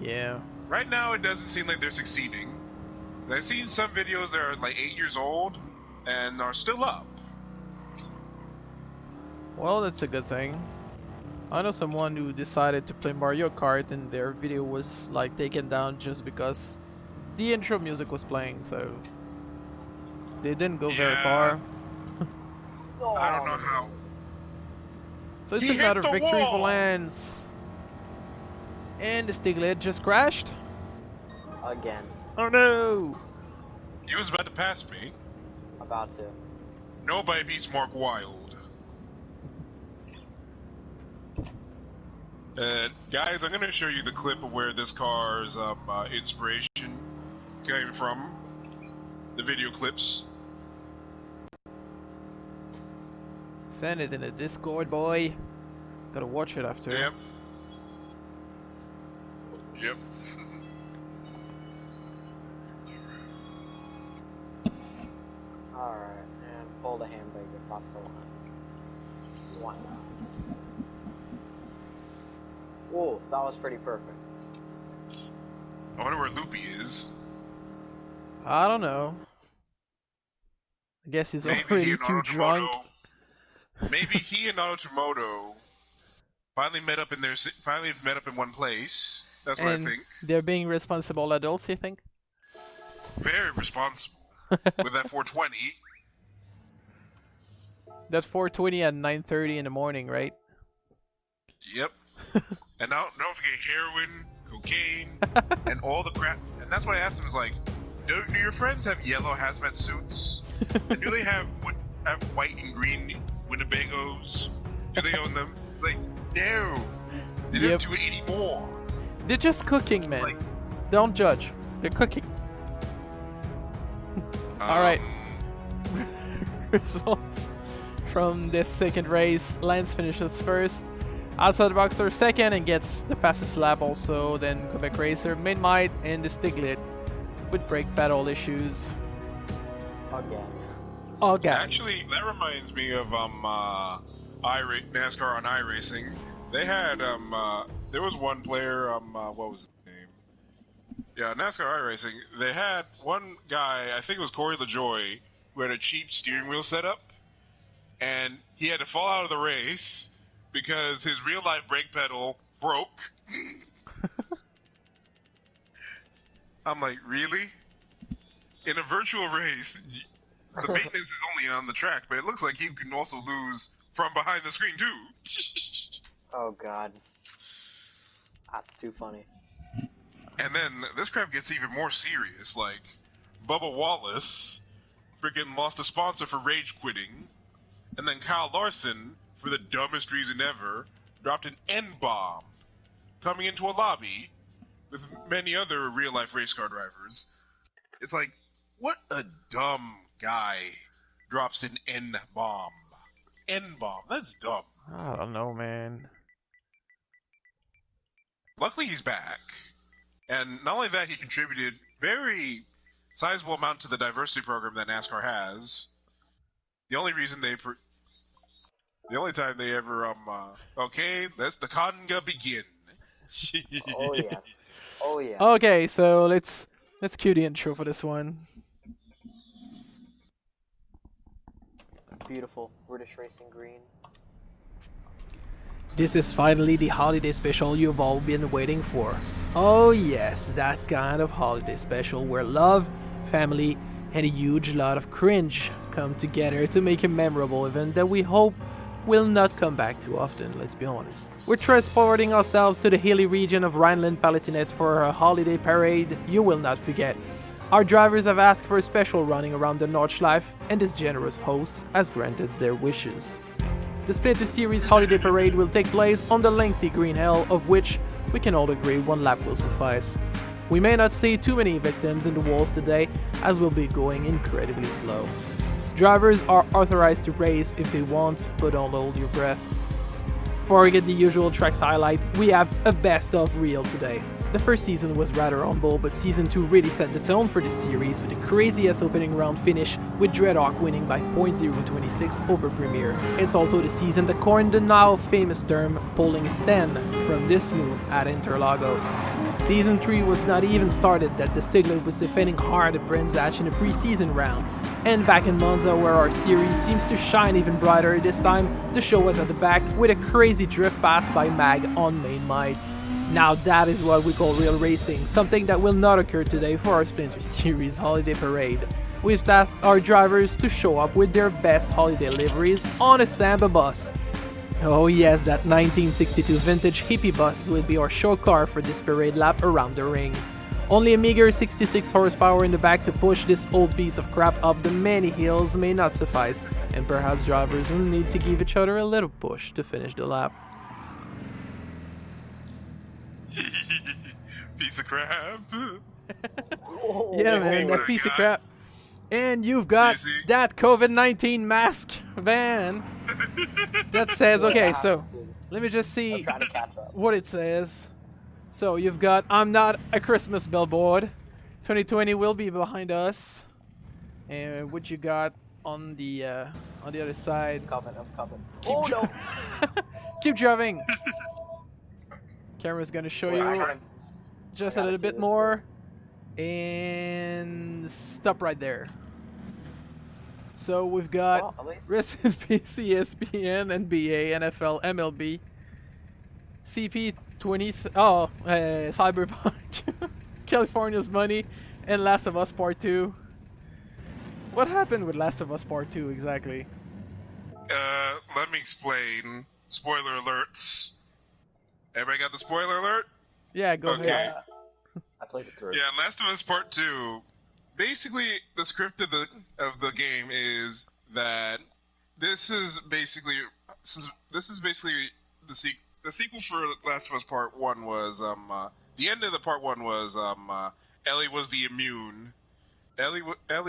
Yeah. Right now, it doesn't seem like they're succeeding. I've seen some videos that are like 8 years old and are still up. Well, that's a good thing. I know someone who decided to play Mario Kart and their video was like taken down just because the intro music was playing, so they didn't go very Yeah. far. I don't know how. So it's He hit another the victory for wall! Lance. And the Stiglet just crashed. Again. Oh no! He was about to pass me. About to. Nobody beats Mark Wild. Guys, I'm going to show you the clip of where this car's inspiration came from. The video clips. Send it in the Discord, boy. Gotta watch it after. Yep. Yep. Alright, and pull the hamburger across the line. One. Whoa, that was pretty perfect. I wonder where Loopy is. I don't know. I guess he's Maybe already he and too drunk. Maybe he and Automoto finally met up in one place. That's what I And think. they're being responsible adults, you think? Very responsible with that 420. That 420 at 9:30 in the morning, right? Yep. And now, don't forget heroin, cocaine, and all the crap. And that's what I asked him: is like, do your friends have yellow hazmat suits? And do they have white and green Winnebagos? Do they own them? It's like, no, they Yep. don't do it anymore. They're just cooking, man. Like, Don't judge. They're cooking. Alright. Results from this second race. Lance finishes first. Outside the Boxer second and gets the fastest lap also. Then Quebec Racer, Mid-Might, and the Stiglet with brake pedal issues. Again. Okay. Actually, that reminds me of NASCAR on iRacing. They had there was one player what was his name? Yeah, NASCAR iRacing. They had one guy, I think it was Corey LaJoy, who had a cheap steering wheel setup, and he had to fall out of the race because his real life brake pedal broke. I'm like, really? In a virtual race, the maintenance is only on the track, but it looks like you can also lose from behind the screen too. Oh god. That's too funny. And then this crap gets even more serious. Like, Bubba Wallace freaking lost a sponsor for rage quitting, and then Kyle Larson, for the dumbest reason ever, dropped an N-bomb coming into a lobby with many other real-life race car drivers. It's like, what a dumb guy drops an N-bomb. N-bomb, that's dumb. I don't know, man. Luckily, he's back. And not only that, he contributed very sizable amount to the diversity program that NASCAR has. The only reason the only time they ever, okay, let's the conga begin. Oh yes. Oh yeah. Okay, so let's cue the intro for this one. Beautiful British racing green. This is finally the holiday special you've all been waiting for. Oh yes, that kind of holiday special where love, family, and a huge lot of cringe come together to make a memorable event that we hope will not come back too often, let's be honest. We're transporting ourselves to the hilly region of Rhineland-Palatinate for a holiday parade you will not forget. Our drivers have asked for a special running around the Nordschleife, and this generous host has granted their wishes. The Splinter Series holiday parade will take place on the lengthy green hill, of which we can all agree one lap will suffice. We may not see too many victims in the walls today, as we'll be going incredibly slow. Drivers are authorized to race if they want, but don't hold your breath. Before we get the usual tracks highlight, we have a best of reel today. The first season was rather humble, but season 2 really set the tone for this series with the craziest opening round finish, with Dreadhawk winning by .026 over Premier. It's also the season that coined the now famous term pulling a stand from this move at Interlagos. Season 3 was not even started that the Stiglet was defending hard at Brands Hatch in a pre-season round. And back in Monza, where our series seems to shine even brighter this time, the show was at the back with a crazy drift pass by Mag on main mites. Now that is what we call real racing, something that will not occur today for our Splinter Series holiday parade. We've tasked our drivers to show up with their best holiday liveries on a Samba bus. Oh yes, that 1962 vintage hippie bus will be our show car for this parade lap around the ring. Only a meager 66 horsepower in the back to push this old piece of crap up the many hills may not suffice, and perhaps drivers will need to give each other a little push to finish the lap. Piece of crap. Yeah, man, that piece of crap. And you've got that COVID-19 mask, Van. That says, okay, so let me just see what it says. So you've got, I'm not a Christmas billboard. 2020 will be behind us. And what you got on the other side? I'm coming. Oh no! Keep driving. Camera's gonna show you just a little bit more, and stop right there. So we've got rest in peace ESPN, NBA, NFL, MLB, CP20, Cyberpunk, California's Money, and Last of Us Part 2. What happened with Last of Us Part 2 exactly? Let me explain. Spoiler alerts. Everybody got the spoiler alert? Yeah, go ahead. I played it through. Yeah, Last of Us Part 2. Basically, the script of the game is that this is basically the sequel for Last of Us Part 1 was the end of the Part 1 was Ellie was the immune. Ellie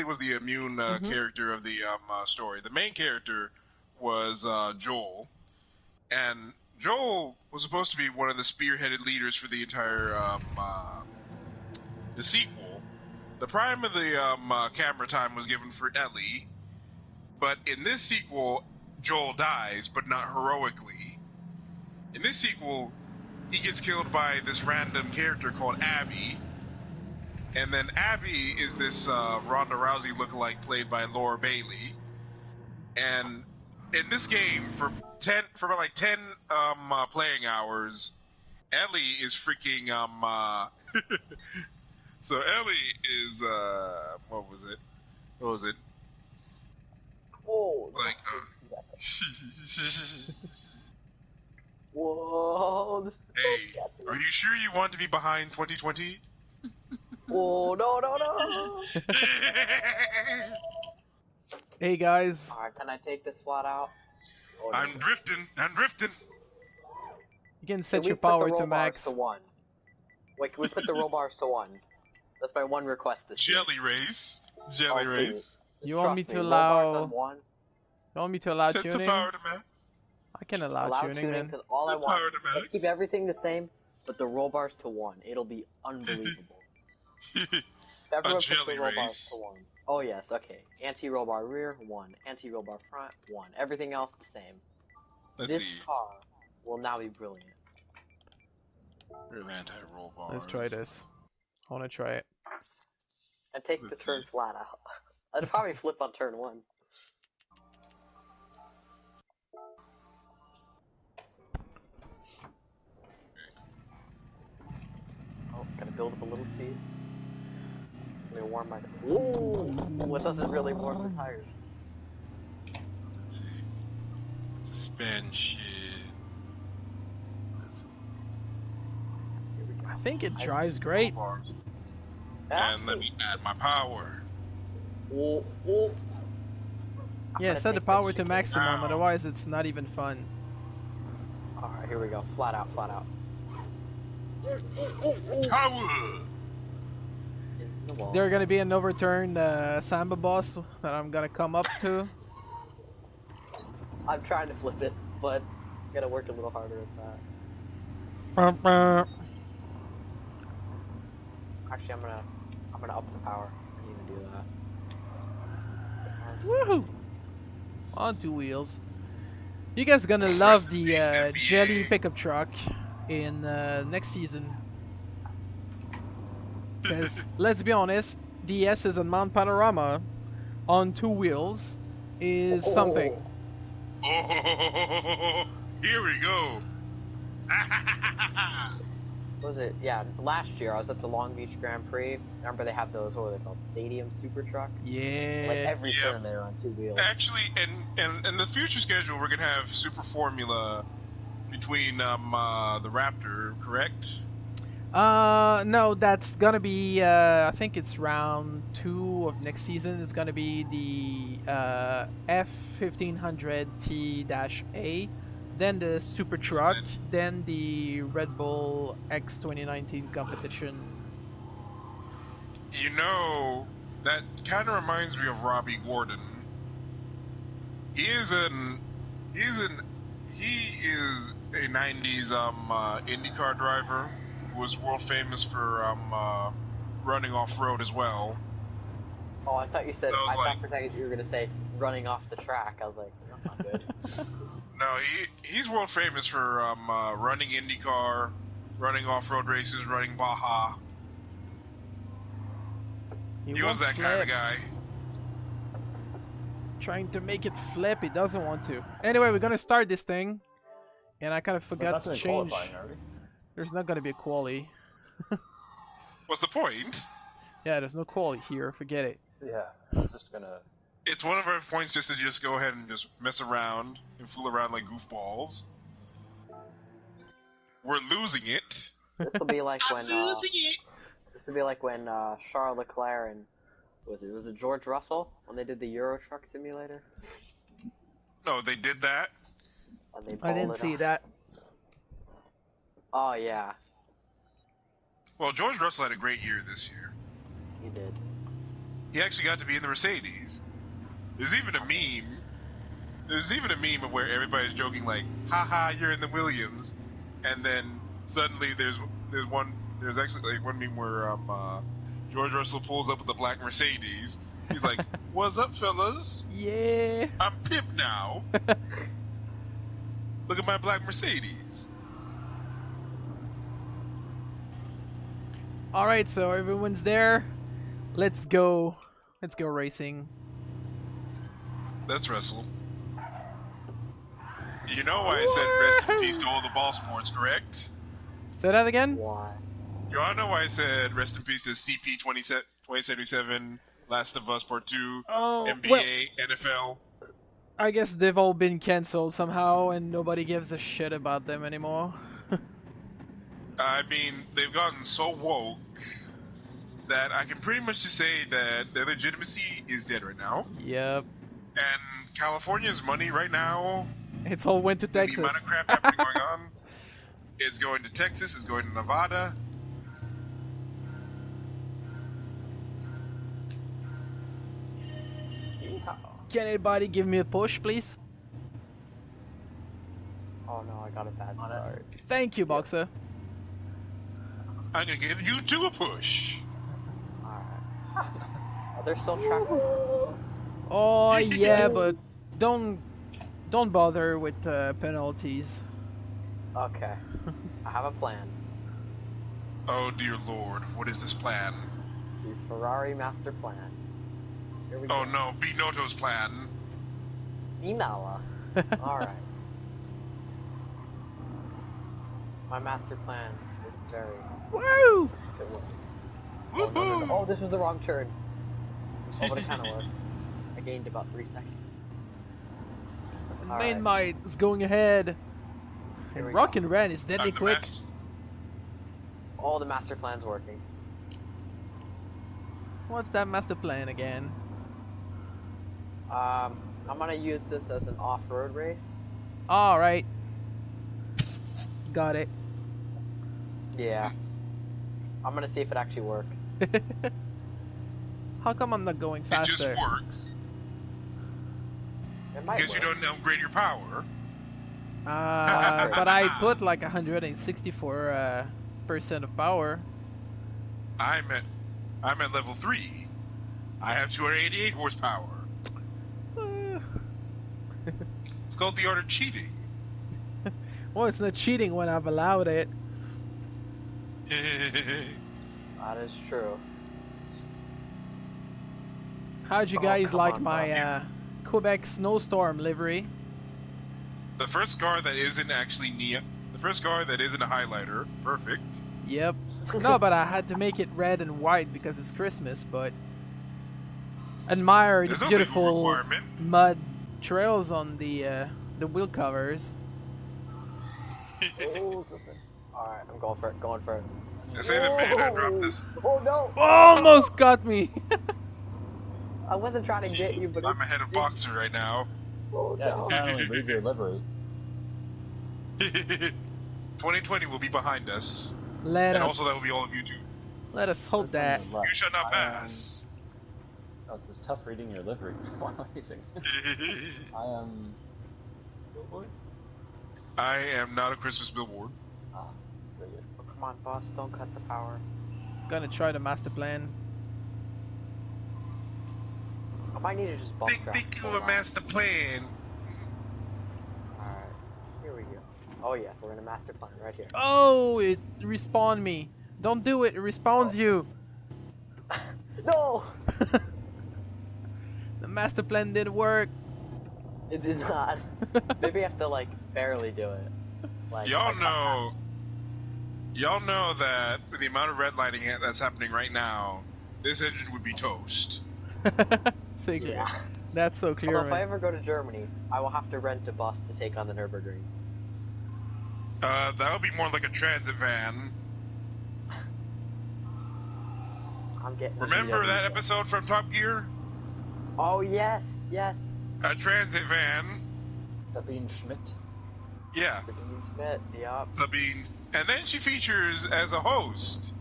was the immune character of the story. The main character was Joel, and Joel was supposed to be one of the spearheaded leaders for the entire the sequel. The prime of the camera time was given for Ellie, but in this sequel, Joel dies, but not heroically. In this sequel, he gets killed by this random character called Abby, and then Abby is this Ronda Rousey lookalike played by Laura Bailey, and in this game, for about like 10 playing hours, Ellie is freaking so Ellie is what was it? Oh, Like whoa, this is so hey, sketchy. are you sure you want to be behind 2020? Oh no! Hey guys. Alright, can I take this flat out? Oh, no. I'm drifting. You can set your power to max. To 1? Wait, can we put the roll bars to 1? That's my one request this year. Jelly race. Jelly race. You want me to roll bars allow? on 1? You want me to allow Set tuning? the power to max. I can allow tuning, man. 'Cause all I Set want. power to Let's keep max. everything the same, but the roll bars to 1. It'll be unbelievable. Everyone puts jelly the roll bars race. to 1. Oh yes, okay. Anti-roll bar rear, 1. Anti-roll bar front, 1. Everything else the same. Let's This see. car will now be brilliant. Real anti-roll bars. Let's try this. I want to try it. And take the Let's turn see. flat out. I'd probably flip on turn 1. Gonna build up a little speed. Let me warm my. Ooh, it doesn't really warm the tires. Let's see. Suspension. Here we go. I think it drives great. And let me add my power. Oh. Yeah, set the power to maximum, otherwise it's not even fun. Alright, here we go. Flat out, flat out. Power! Is there gonna be an overturned Samba boss that I'm gonna come up to? I'm trying to flip it, but gotta work a little harder at that. Actually, I'm gonna up the power. I need to do that. Woohoo! On 2 wheels. You guys gonna love the jelly pickup truck in next season. Because let's be honest, DS's and Mount Panorama on 2 wheels is something. Oh, here we go. What was it? Yeah, last year I was at the Long Beach Grand Prix. Remember they have those, what are they called? Stadium super trucks? Yeah. Like every Yep. turn they're on 2 wheels. Actually, in the future schedule, we're gonna have Super Formula between the Raptor, correct? No, that's gonna be, I think it's round 2 of next season. It's gonna be the F1500T-A, then the Super Truck, then the Red Bull X 2019 competition. You know, that kind of reminds me of Robbie Gordon. He is a 90s IndyCar driver who was world famous for running off road as well. Oh, I thought you said. So I was I thought like- for a second you were gonna say running off the track. I was like, that's not good. No, he's world famous for running IndyCar, running off-road races, running Baja. He was won't that kind of flip. guy. Trying to make it flip, he doesn't want to. Anyway, we're gonna start this thing, and I kind of forgot to change. There's not gonna be a quali. What's the point? Yeah, there's no quali here. Forget it. Yeah, I was just gonna. It's one of our points just to just go ahead and just mess around and fool around like goofballs. We're losing it. This will be like when. it. This will be like when Charles Leclerc and was it George Russell when they did the Euro Truck Simulator? No, they did that. And they I balled didn't it see off. that. Oh yeah, Well, George Russell had a great year this year. he did. He actually got to be in the Mercedes. There's even a meme. There's even a meme of where everybody's joking like, "Haha, you're in the Williams," and then suddenly there's actually like one meme where George Russell pulls up with the black Mercedes. He's like, "What's up, fellas? Yeah. I'm Pip now. Look at my black Mercedes." All right, so everyone's there. Let's go. Let's go racing. Let's wrestle. You know why I said rest in peace to all the ball sports, correct? Say that again. Why? You all know why I said rest in peace to CP 2077, Last of Us Part 2, Oh, NBA, well, NFL. I guess they've all been cancelled somehow, and nobody gives a shit about them anymore. I mean, they've gotten so woke that I can pretty much just say that their legitimacy is dead right now. Yep. And California's money right now, It's all went to the amount of Texas. crap happening going on, is going to Texas, is going to Nevada. Can anybody give me a push, please? Oh no, I got a bad start. Thank you, Boxer. I'm gonna give you two a push. Alright. Are there still track limits? Oh yeah, but don't bother with penalties. Okay. I have a plan. Oh dear lord, what is this plan? The Ferrari master plan. Here we Oh go. no, Binotto's plan. Inala. Alright. My master plan is Very. Woo! It was. Oh, no. Oh, this was the wrong turn. Oh, but it kind of was. I gained about 3 seconds. And All Main right. Might is going ahead. Here And we Rock go. and Ren is deadly I'm the quick. master. All the master plan's working. What's that master plan again? I'm gonna use this as an off-road race. Alright. Got it. Yeah. I'm gonna see if it actually works. How come I'm not going It faster? just works It might because you work. don't upgrade your power. But I put like 164% of power. I'm at level 3. I have 288 horsepower. It's called the art of cheating. Well, it's not cheating when I've allowed it. That is true. How'd you Oh, guys come like on, my Quebec snowstorm livery? The first car that isn't actually the first car that isn't a highlighter. Perfect. Yep. No, but I had to make it red and white because it's Christmas, but admire the There's no legal beautiful requirements. mud trails on the wheel covers. Oh, alright, I'm going for it, going for it. I say the man I dropped this. Oh no! Almost got me! I wasn't trying to get you, but I'm ahead of Boxer right now. Oh Yeah, no! you finally leave your livery. 2020 will be behind us, Let and us also that will be all of you too. let us hope that. You shall not pass. Oh, this is tough reading your livery while racing. I am... Billboard? I am not a Christmas billboard. Ah, very good. Oh, come on, boss, don't cut the power. Gonna try the master plan. I might need to just bump track. Think of Hold a on. master plan. Alright, here we go. Oh yeah, we're in a master plan right here. Oh, it respawned me. Don't do it, it respawns you. No! The master plan didn't work. It did not. Maybe I have to like barely do it. Like, Y'all like, know that with the amount of redlining that's happening right now, this engine would be toast. So clear. Yeah. That's so clear, Although if I man. ever go to Germany, I will have to rent a bus to take on the Nürburgring. That would be more like a transit van. I'm getting. a Remember VW that bus. episode from Top Gear? Oh yes, yes. A transit van. Sabine Schmidt. Yeah, Sabine Schmidt, yup. Sabine. And then she features as a host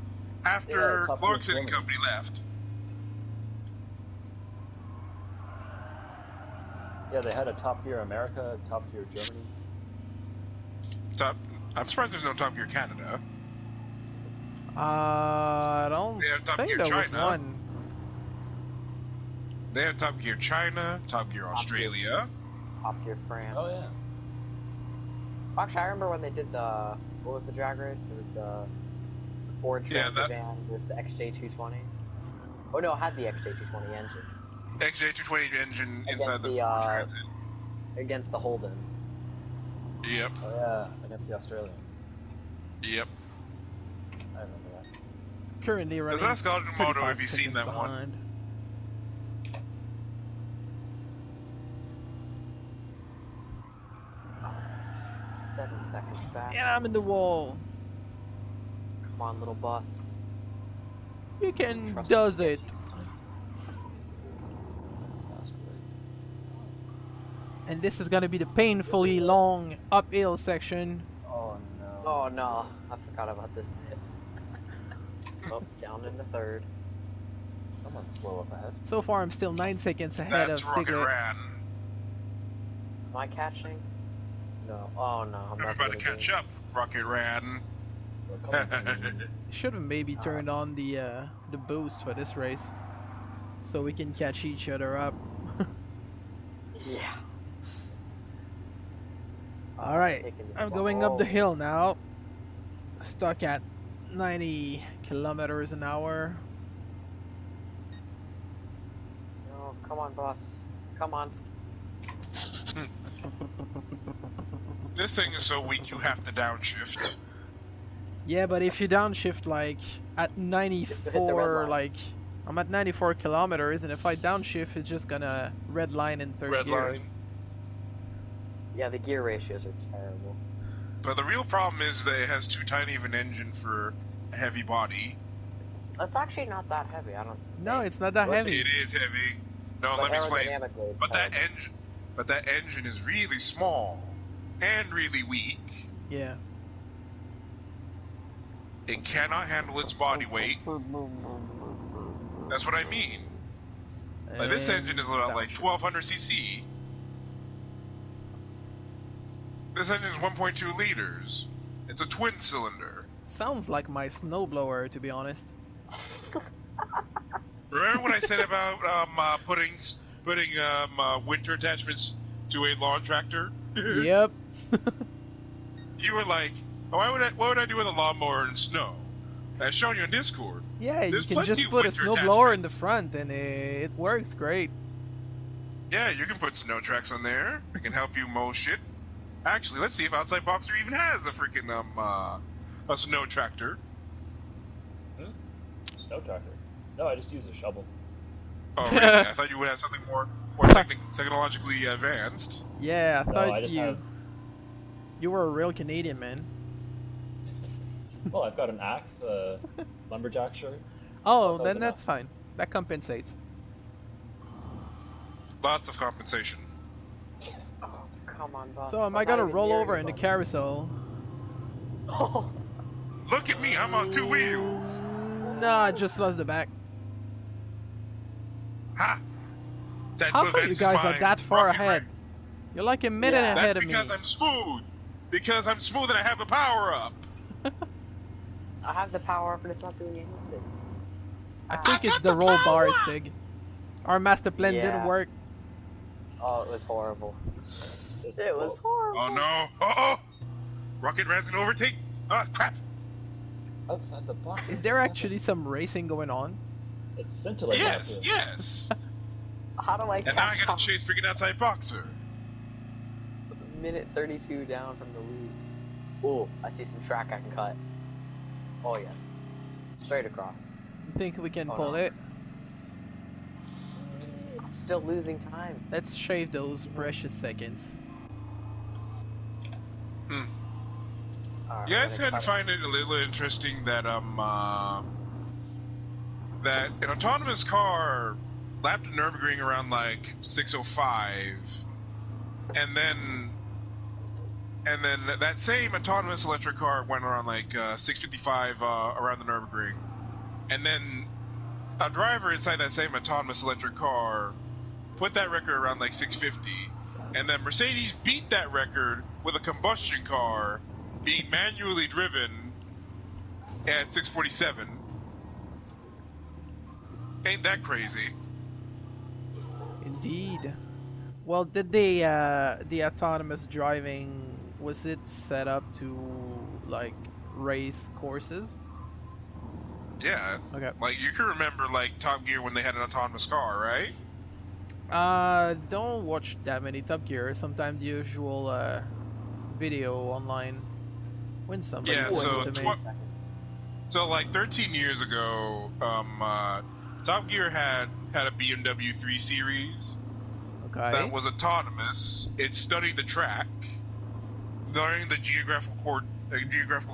after Yeah, Top Gear Clarkson and Germany. company left. Yeah, they had a Top Gear America, Top Gear Germany. I'm surprised there's no Top Gear Canada. I don't They have Top think Gear there was China. one. They have Top Gear China, Top Gear Australia. Top Gear France. Oh yeah. Actually, I remember when they did the what was the drag race? It was the Ford Yeah, Transit van versus the XJ220. Oh no, it had the XJ220 engine XJ220 engine Against inside the the, Ford Transit. against the Holdens. Yep, Oh yeah, against the Australian. yep. I remember that. Currently running. Let's ask Automoto 35 if you've seen seconds that one. behind. Alright, 7 seconds back. And I'm in the wall. Come on, little bus. You can Trust does the it. sketches. That's great. And this is gonna be the painfully long uphill section. Oh no. Oh no, I forgot about this bit. Oh, down in the third. Someone's slow up ahead. So far, I'm still 9 seconds ahead That's of Rocket Stingray. Ran. Am I catching? No. Oh no, I'm I'm not about to catch up, Rocket Ran. They're coming from Should have maybe turned on the boost for this race, so we can catch each other up. Yeah. All right, Taking the I'm ball. going up the hill now. Stuck at 90 kilometers an hour. No, come on, boss. Come on. This thing is so weak you have to downshift. Yeah, but if you downshift like at red 94, line. like I'm at 94 kilometers, and if I downshift, it's just gonna red line in third Red gear. line. Yeah, the gear ratios are terrible. But the real problem is that it has too tiny of an engine for a heavy body. It's actually not that heavy. I don't. No, think. it's not that heavy. It is heavy. No, But let me explain. aerodynamically, it's But that terrible. engine is really small and really weak. Yeah. It cannot handle its body weight. That's what I mean. Like this engine is about like 1200 cc. This engine is 1.2 liters. It's a twin cylinder. Sounds like my snowblower, to be honest. Remember what I said about putting winter attachments to a lawn tractor? Yep. You were like, oh, what would I do with a lawnmower in snow? I've shown you on Discord. Yeah, you There's can plenty just of put a winter snowblower in the attachments. front, and it works great. Yeah, you can put snow tracks on there. It can help you mow shit. Actually, let's see if Outside Boxer even has a freaking a snow tractor. Snow tractor. No, I just use a shovel. Oh, really? I thought you would have something more technologically advanced. Yeah, I No, thought I just you have. you were a real Canadian man. Well, I've got an axe, a lumberjack shirt. Oh, That was then enough. that's fine. That compensates. Lots of compensation. Oh, come on, boss. So am I I'm not gonna even roll near over in the anybody. carousel? Oh, Look at me, I'm on two wheels. Nah, I just lost the back. Ha! That How come you prevents guys are my that far rocket ahead? wreck. You're like a minute Yeah. ahead That's of me. because I'm smooth. Because I'm smooth and I have a power up. I have the power up and it's not doing anything. I Ah. think I it's got the the roll bar power! Stig. Our master plan Yeah. didn't work. Oh, it was horrible. It was horrible. Oh no! Oh! Rocket Rat's gonna overtake. Ah, crap! Outside the box. Is there actually some racing going on? It's scintillating. out Yes, here. yes. How do I And now I catch gotta up? chase freaking Outside Boxer. Minute 32 down from the lead. Oh, I see some track I can cut. Oh yes. Straight across. You think we can Oh, pull no. it? I'm still losing time. Let's shave those precious seconds. Hmm. Alright, You I'm guys gonna hadn't cut find it a little interesting that that an autonomous car lapped the Nürburgring around like 6:05, and then that same autonomous electric car went around like 6:55 around the Nürburgring, and then a driver inside that same autonomous electric car put that record around like 6:50, and then Mercedes beat that record with a combustion car being manually driven at 6:47. Ain't that crazy? Indeed. Well, did the autonomous driving, was it set up to like race courses? Yeah. Okay. Like you can remember like Top Gear when they had an autonomous car, right? Don't watch that many Top Gear. Sometimes the usual video online when somebody Yeah, sends so it to me. So like 13 years ago, Top Gear had a BMW 3 Series Okay. that was autonomous. It studied the track, learning the geographical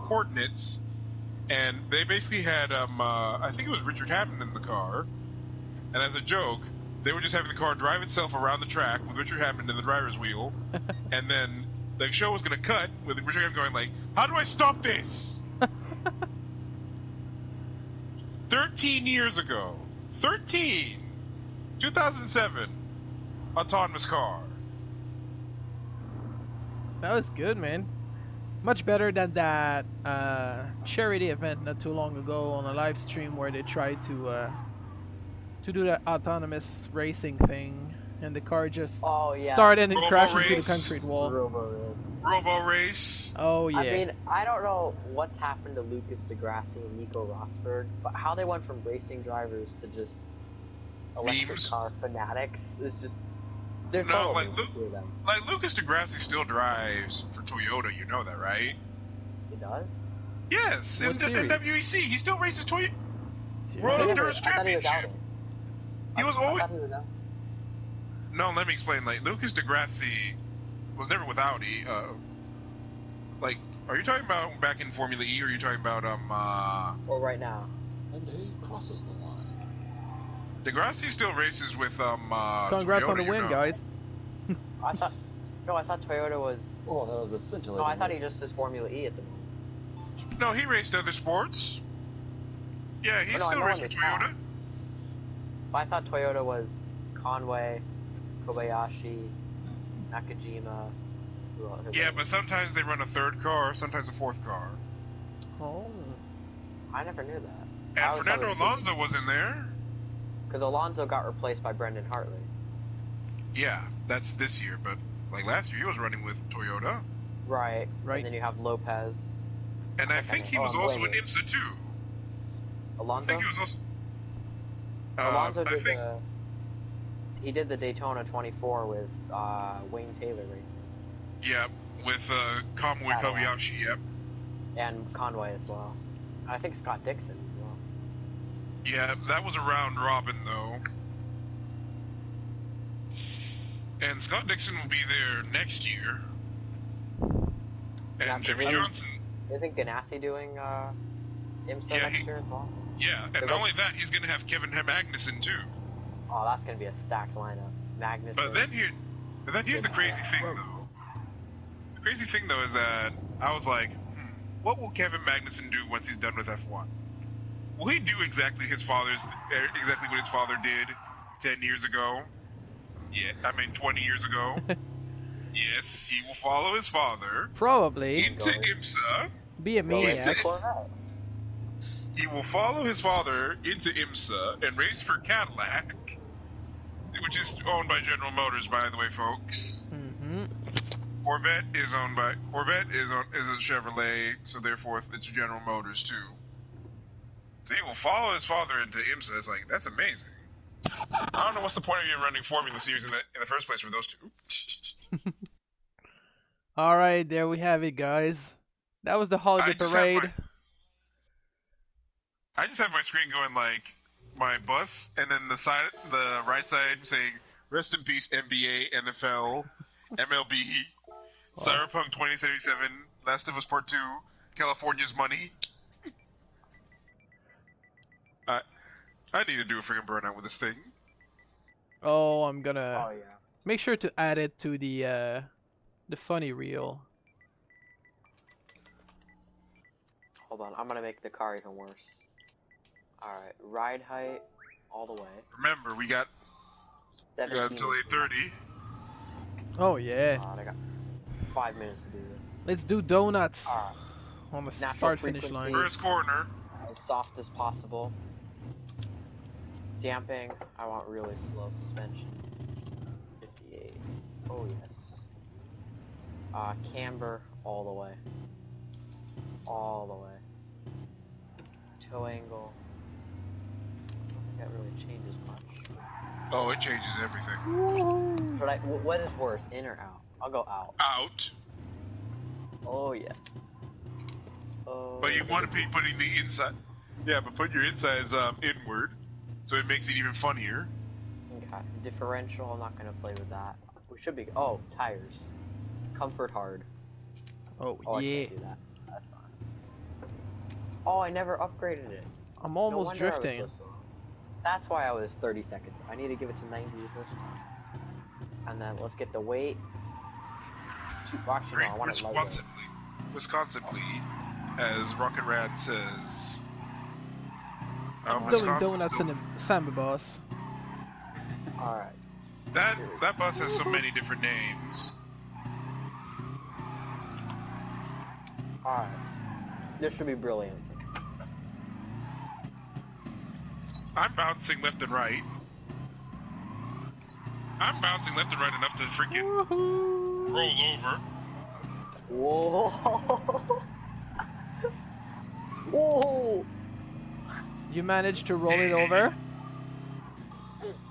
coordinates, and they basically had I think it was Richard Hammond in the car. And as a joke, they were just having the car drive itself around the track with Richard Hammond in the driver's wheel, and then the show was going to cut with Richard Hammond going like, "How do I stop this?" 13 years ago. 2007. Autonomous car. That was good, man. Much better than that charity event not too long ago on a live stream where they tried to do that autonomous racing thing, and the car just Oh, yeah. started and Robo crashed into the race. concrete wall. Robo race. Oh yeah. I mean, I don't know what's happened to Lucas Degrassi and Nico Rosberg, but how they went from racing drivers to just electric Memes. car fanatics is just... They're No, total like, memes, two of them. Like Lucas Degrassi still drives for Toyota, you know that, right? He does? Yes, in What series? WEC, he still races Toyota Seriously? World I Endurance thought he was out. Championship. He was I always. thought he was out. No, let me explain. Like Lucas Degrassi was never with Audi. Like, are you talking about back in Formula E, or are you talking about Or right now. And he crosses the line. Degrassi still races with Congrats Toyota, on the you win, know. guys. I thought. No, I thought Toyota was. Oh, that was a scintillating. No, I thought he miss. just does Formula E at the moment. No, he raced other sports. Yeah, he Oh, no, I still know raced in with the past. Toyota. But I thought Toyota was Conway, Kobayashi, Nakajima. who Yeah, else? but sometimes they run a third car, sometimes a fourth car. Oh. I never knew that. And Fernando Alonso was in there. Because Alonso got replaced by Brendan Hartley. Yeah, that's this year, but like last year he was running with Toyota. Right. Right. And then you have Lopez. And I think he was also in IMSA too. I Alonso? think he was also. Alonso I did think, he did the Daytona 24 with Wayne Taylor Racing. yeah, with Kamui Kobayashi, yep. And Conway as well. And I think Scott Dixon as well. Yeah, that was a round robin though. And Scott Dixon will be there next year. And Yeah, Jimmy because- Johnson. Isn't Ganassi doing IMSA Yeah, next year as well? Yeah, and not only that, he's going to have Kevin Magnussen too. Oh, that's going to be a stacked lineup. Magnussen. But then here's the crazy thing though. The crazy thing though is that I was like, what will Kevin Magnussen do once he's done with F1? Will he do exactly what his father did 10 years ago? Yeah, I mean 20 years ago. Yes, he will follow his father Probably. into IMSA. Be a maniac. He will follow his father into IMSA and race for Cadillac, which is owned by General Motors, by the way, folks. Mm-hmm. Corvette is a Chevrolet, so therefore it's General Motors too. So he will follow his father into IMSA. It's like, that's amazing. I don't know what's the point of you running Formula Series in the first place for those two. Alright, there we have it, guys. That was the holiday parade. I just have my screen going like my bus, and then the right side saying "Rest in peace, NBA, NFL, MLB, Cyberpunk 2077, Last of Us Part 2, California's Money." I need to do a freaking burnout with this thing. Oh, I'm gonna Oh, yeah. make sure to add it to the funny reel. Hold on, I'm going to make the car even worse. Alright, ride height all the way. Remember, we got 17 until minutes. 8:30. Oh yeah. I got 5 minutes to do this. Let's do donuts Alright, on the Natural start-finish frequency. line. First corner. as soft as possible. Damping, I want really slow suspension. 58. Oh yes. Camber all the way. All the way. Toe angle. I don't think that really changes much. Oh, it changes everything. But what is worse, in or out? I'll go out. Out. Oh yeah. Oh. But you want to be putting the inside. Yeah, but put your insides inward, so it makes it even funnier. Okay. Differential, I'm not gonna play with that. We should be. Oh, tires. Comfort hard. Oh, Oh, I yeah. can't do that. That's fine. Oh, I never upgraded it. I'm No almost wonder I was drifting. so slow. That's why I was 30 seconds. I need to give it to 90 the first time. And then let's get the weight. Actually, no, Drink I want it lighter. responsibly, as Rocket Rad says. Doing Wisconsin's donuts still- in the Samba bus. Alright. That bus has so many different names. Alright. This should be brilliant. I'm bouncing left and right. I'm bouncing left and right enough to freaking roll over. Whoa! Whoa! You managed to roll it over?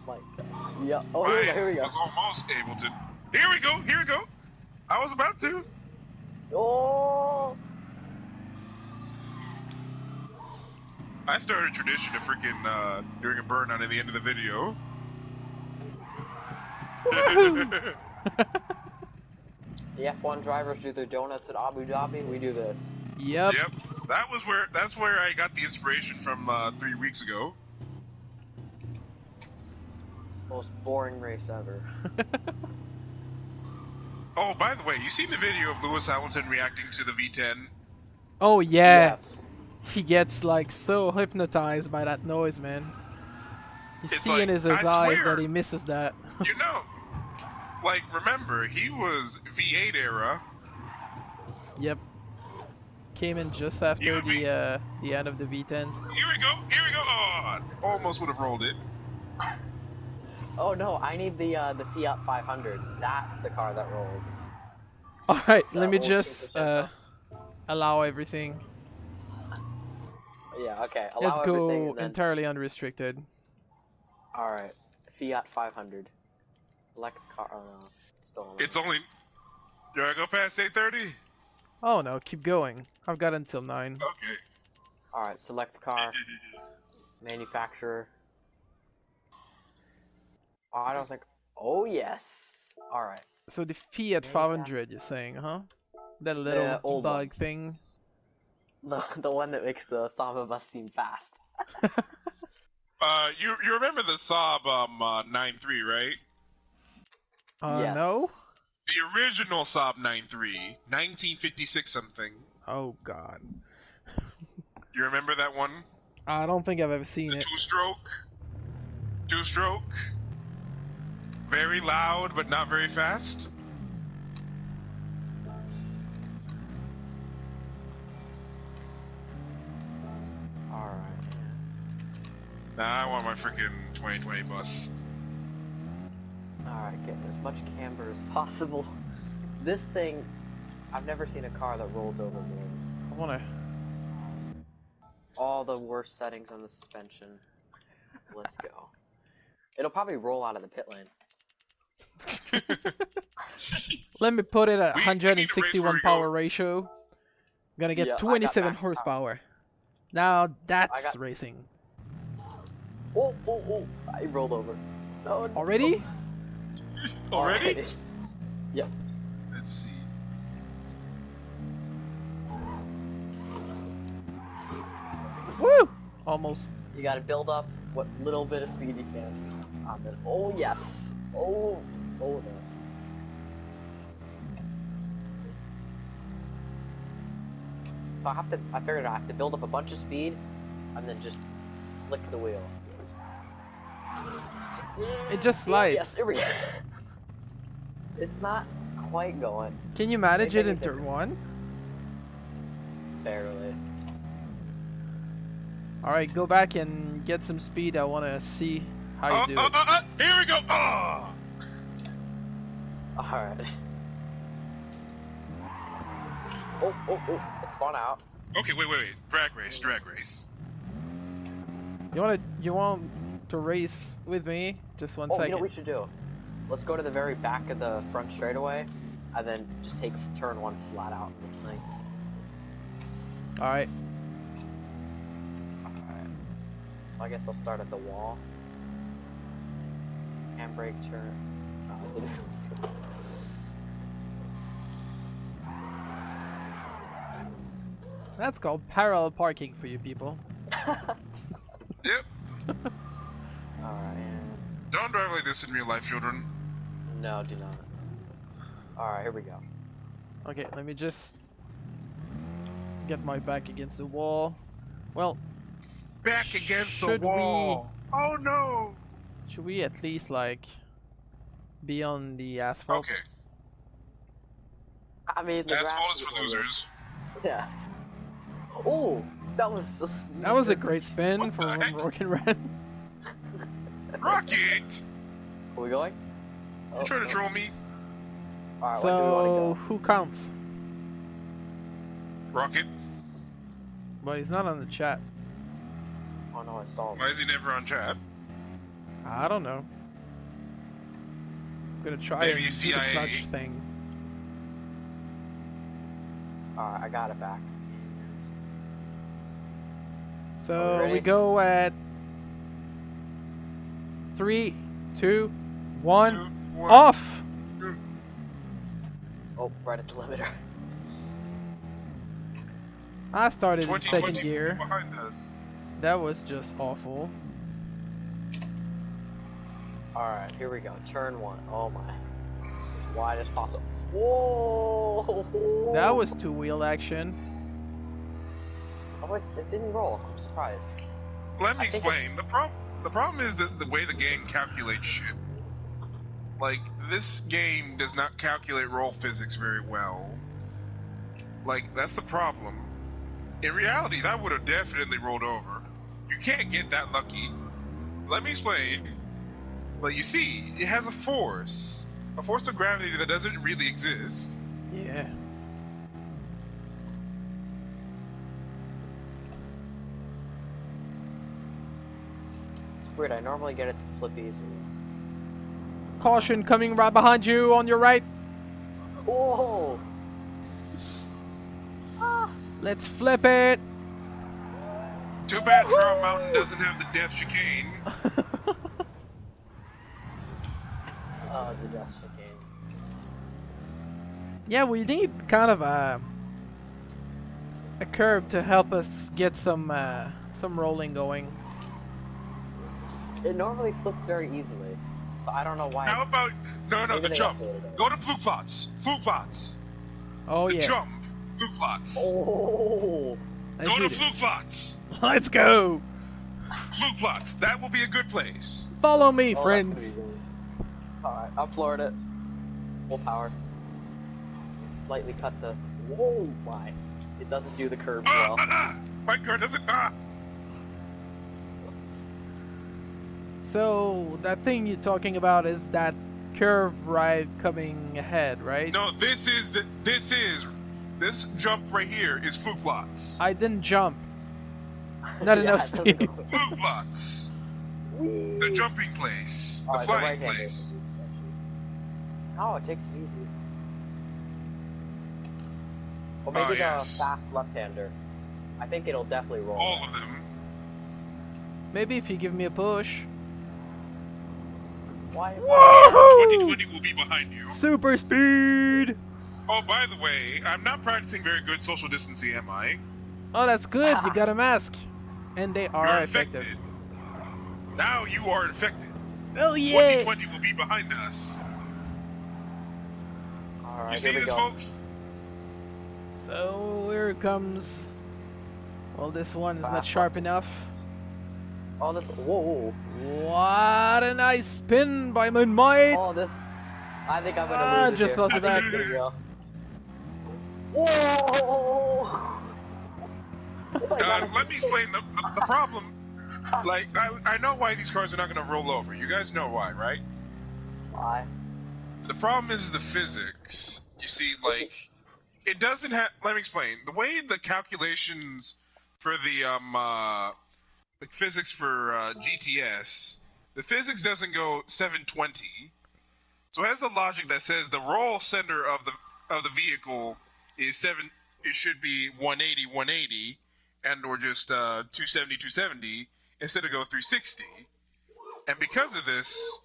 My God. Yeah. Oh, here we I go. was almost able to. Here we go. Here we go. I was about to. Oh! I started a tradition of freaking doing a burnout at the end of the video. The F1 drivers do their donuts at Abu Dhabi. We do this. Yep. Yep. That's where I got the inspiration from 3 weeks ago. Most boring race ever. Oh, by the way, you seen the video of Lewis Hamilton reacting to the V10? Oh yeah. Yes. He gets like so hypnotized by that noise, man. You It's see like, in his I eyes swear. that he misses that. You know, like, remember, he was V8 era. Yep. Came in just after You would be- the end of the V10s. Here we go. Oh, almost would have rolled it. Oh no, I need the Fiat 500. That's the car that rolls. All right, That let me will just take the allow everything. Yeah, okay. Allow Let's everything go and then... entirely unrestricted. Alright. Fiat 500. Select car. Oh no. Still on. It's only. Do I go past 8:30? Oh no, keep going. I've got until 9. Okay. Alright, select car. Manufacturer. Oh, I don't think. Oh, yes. Alright. So the Fiat 500, you're saying, huh? That little old bug one. thing. The one that makes the Samba bus seem fast. You remember the Saab 9.3, right? Yes. No? The original Saab 9.3, 1956 something. Oh god. You remember that one? I don't think I've ever seen The it. two-stroke. Very loud, but not very fast. Alright. Nah, I want my freaking 2020 bus. Alright, getting as much camber as possible. This thing, I've never seen a car that rolls over more. I wanna... All the worst settings on the suspension. Let's go. It'll probably roll out of the pit lane. Let me put it at We need to race where 161 we power go. ratio. I'm gonna get Yeah, I got 27 max horsepower. Now that's got- racing. Oh, oh, oh! I rolled over. No, no. Already? Already? Alright. Yep. Let's see. Woo! Almost. You gotta build up what little bit of speed you can. Oh yes. Oh. Oh no. So I figured I have to build up a bunch of speed, and then just flick the wheel. It just Oh, slides. yes, here we go. It's not quite going. Can you manage it Maybe in turn 1? Barely. Alright, go back and get some speed. I wanna see how you do it. Here we go. Oh! Alright. Oh, oh, oh. It spun out. Okay, wait. Drag race. You want to race with me? Just one Oh, second. you know what we should do? Let's go to the very back of the front straightaway, and then just take turn 1 flat out in this thing. Alright. Alright. So I guess I'll start at the wall. Handbrake turn. Oh, That's called parallel parking for you people. Yep. Alright. Don't drive like this in real life, children. No, do not. Alright, here we go. Okay, let me just get my back against the wall. Well, Back against the Should wall. Oh no. should we at least like be on the asphalt? Okay. I mean, the Asphalt grass is for over. losers. Yeah. Oh, that was. That was a great spin What for the one heck? broken run. Rocket! Are we going? You trying to troll me? Alright, when do we want to So go? who counts? Rocket? But he's not on the chat. Oh no, I stalled. Why is he never on chat? I don't know. I'm gonna try Maybe and do the CIA. clutch thing. Alright, I got it back. So ready? we go at 3, 2, 1, 2, 1. off! Oh, right at the limiter. I started in 2020 second gear. behind us. That was just awful. Alright, here we go. Turn 1. Oh my. As wide as possible. Whoa! That was two-wheel action. Oh, it didn't roll. I'm surprised. Let me I think explain. The problem is that the way the game calculates shit. Like, this game does not calculate roll physics very well. Like, that's the problem. In reality, that would have definitely rolled over. You can't get that lucky. Let me explain. But you see, it has a force of gravity that doesn't really exist. Yeah. It's weird. I normally get it to flip easily. Caution coming right behind you on your right. Whoa! Let's flip it. Too bad Crown Mountain doesn't have the death chicane. Oh, the death chicane. Yeah, we need kind of a curb to help us get some rolling going. It normally flips very easily, so I don't know why. How about no, Maybe the they jump? updated it. Go to fluke plots. Fluke plots. Oh The yeah. jump. Fluke plots. Oh! Let's Go do to this. fluke plots. Let's go. Fluke plots. That will be a good place. Follow me, Oh, friends. Alright, I'm floored it. Full power. Slightly cut the. Whoa, my. It doesn't do the curves well. My car doesn't. So that thing you're talking about is that curve ride coming ahead, right? No, this jump right here is fluke plots. I didn't jump. Not enough it doesn't speed. go- Fluke plots. The jumping place. The Alright, flying right-hander place. is sketchy. Oh, it takes it easy. Or maybe the yes. fast left-hander. I think it'll definitely roll. All of them. Maybe if you give me a push. Why? Whoa! 2020 will be behind you. Super speed! Oh, by the way, I'm not practicing very good social distancing, am I? Oh, that's good. You got a mask. And they are You're effective. infected. Now you are infected. Oh, yeah! 2020 will be behind us. You Alright, see here we this, go. folks? So, here it comes. Well, this one is not Fast sharp enough. Oh, this. Whoa! What a nice spin by Moonmite! Oh, this. I think I'm gonna lose it just here. lost it back. There we go. Whoa! Oh my God, Let me explain the problem. Like, I know why these cars are not going to roll over. You guys know why, right? Why? The problem is the physics. You see, like, it doesn't have. Let me explain. The way the calculations for the physics for GTS, the physics doesn't go 720. So it has a logic that says the roll center of the vehicle is 7. It should be 180, and or just 270 instead of go 360. And because of this,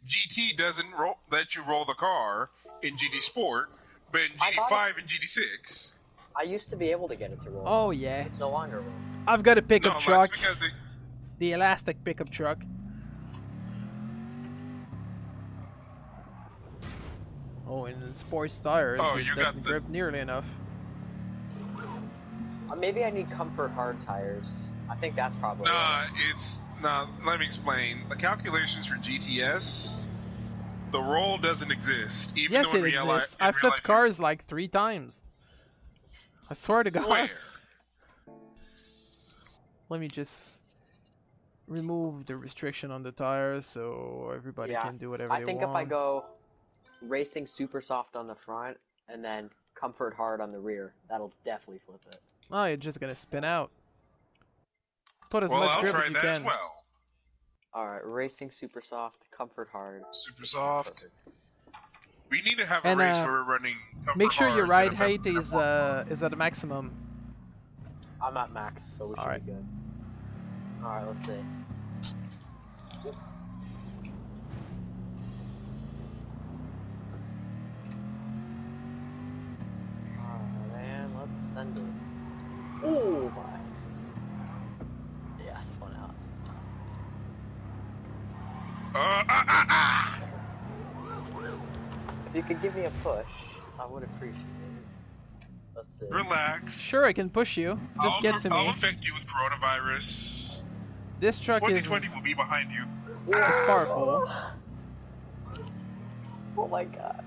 GT doesn't let you roll the car in GT Sport, but in GT5 and GT6. I used to be able to get it to roll. Oh, yeah. It's no longer roll. I've got a pickup No, truck. that's because The elastic pickup truck. Oh, and in sports tires, Oh, it you got doesn't the- grip nearly enough. Maybe I need comfort hard tires. I think that's probably. Let me explain. The calculations for GTS, the roll doesn't exist. Even Yes, though in it real exists. life, I flipped cars like 3 times. I swear to God. Where? Let me just remove the restriction on the tires so everybody Yeah, can do whatever I they think want. if I go racing super soft on the front and then comfort hard on the rear, that'll definitely flip it. Oh, you're just gonna spin out. Put as Well, much I'll grip try as you that can. as well. Alright, racing super soft, comfort hard. Super soft. We need to have a And, race where we're running. Comfort Make sure your Hards ride and height Fast is at a maximum. I'm at max, so we should Alright. be good. Alright, let's see. Alright, and let's send it. Oh my. Yes, one out. If you could give me a push, I would appreciate it. Let's see. Relax. Sure, I can push you. Just get to I'll me. infect you with coronavirus. This truck is 2020 will be behind you. powerful. Oh my god.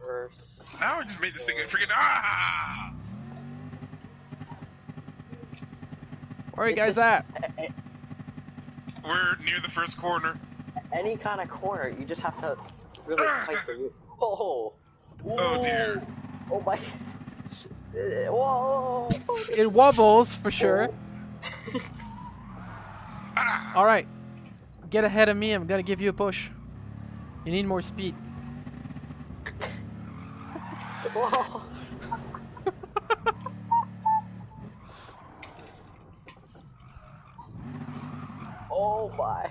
First. Now I just made this thing freaking ah! Where are you guys at? We're near the first corner. Any kind of corner, you just have to really fight the root. Oh. Oh dear. Oh my. Whoa. It wobbles for sure. Ah! All right, get ahead of me. I'm gonna give you a push. You need more speed. Whoa. Oh my.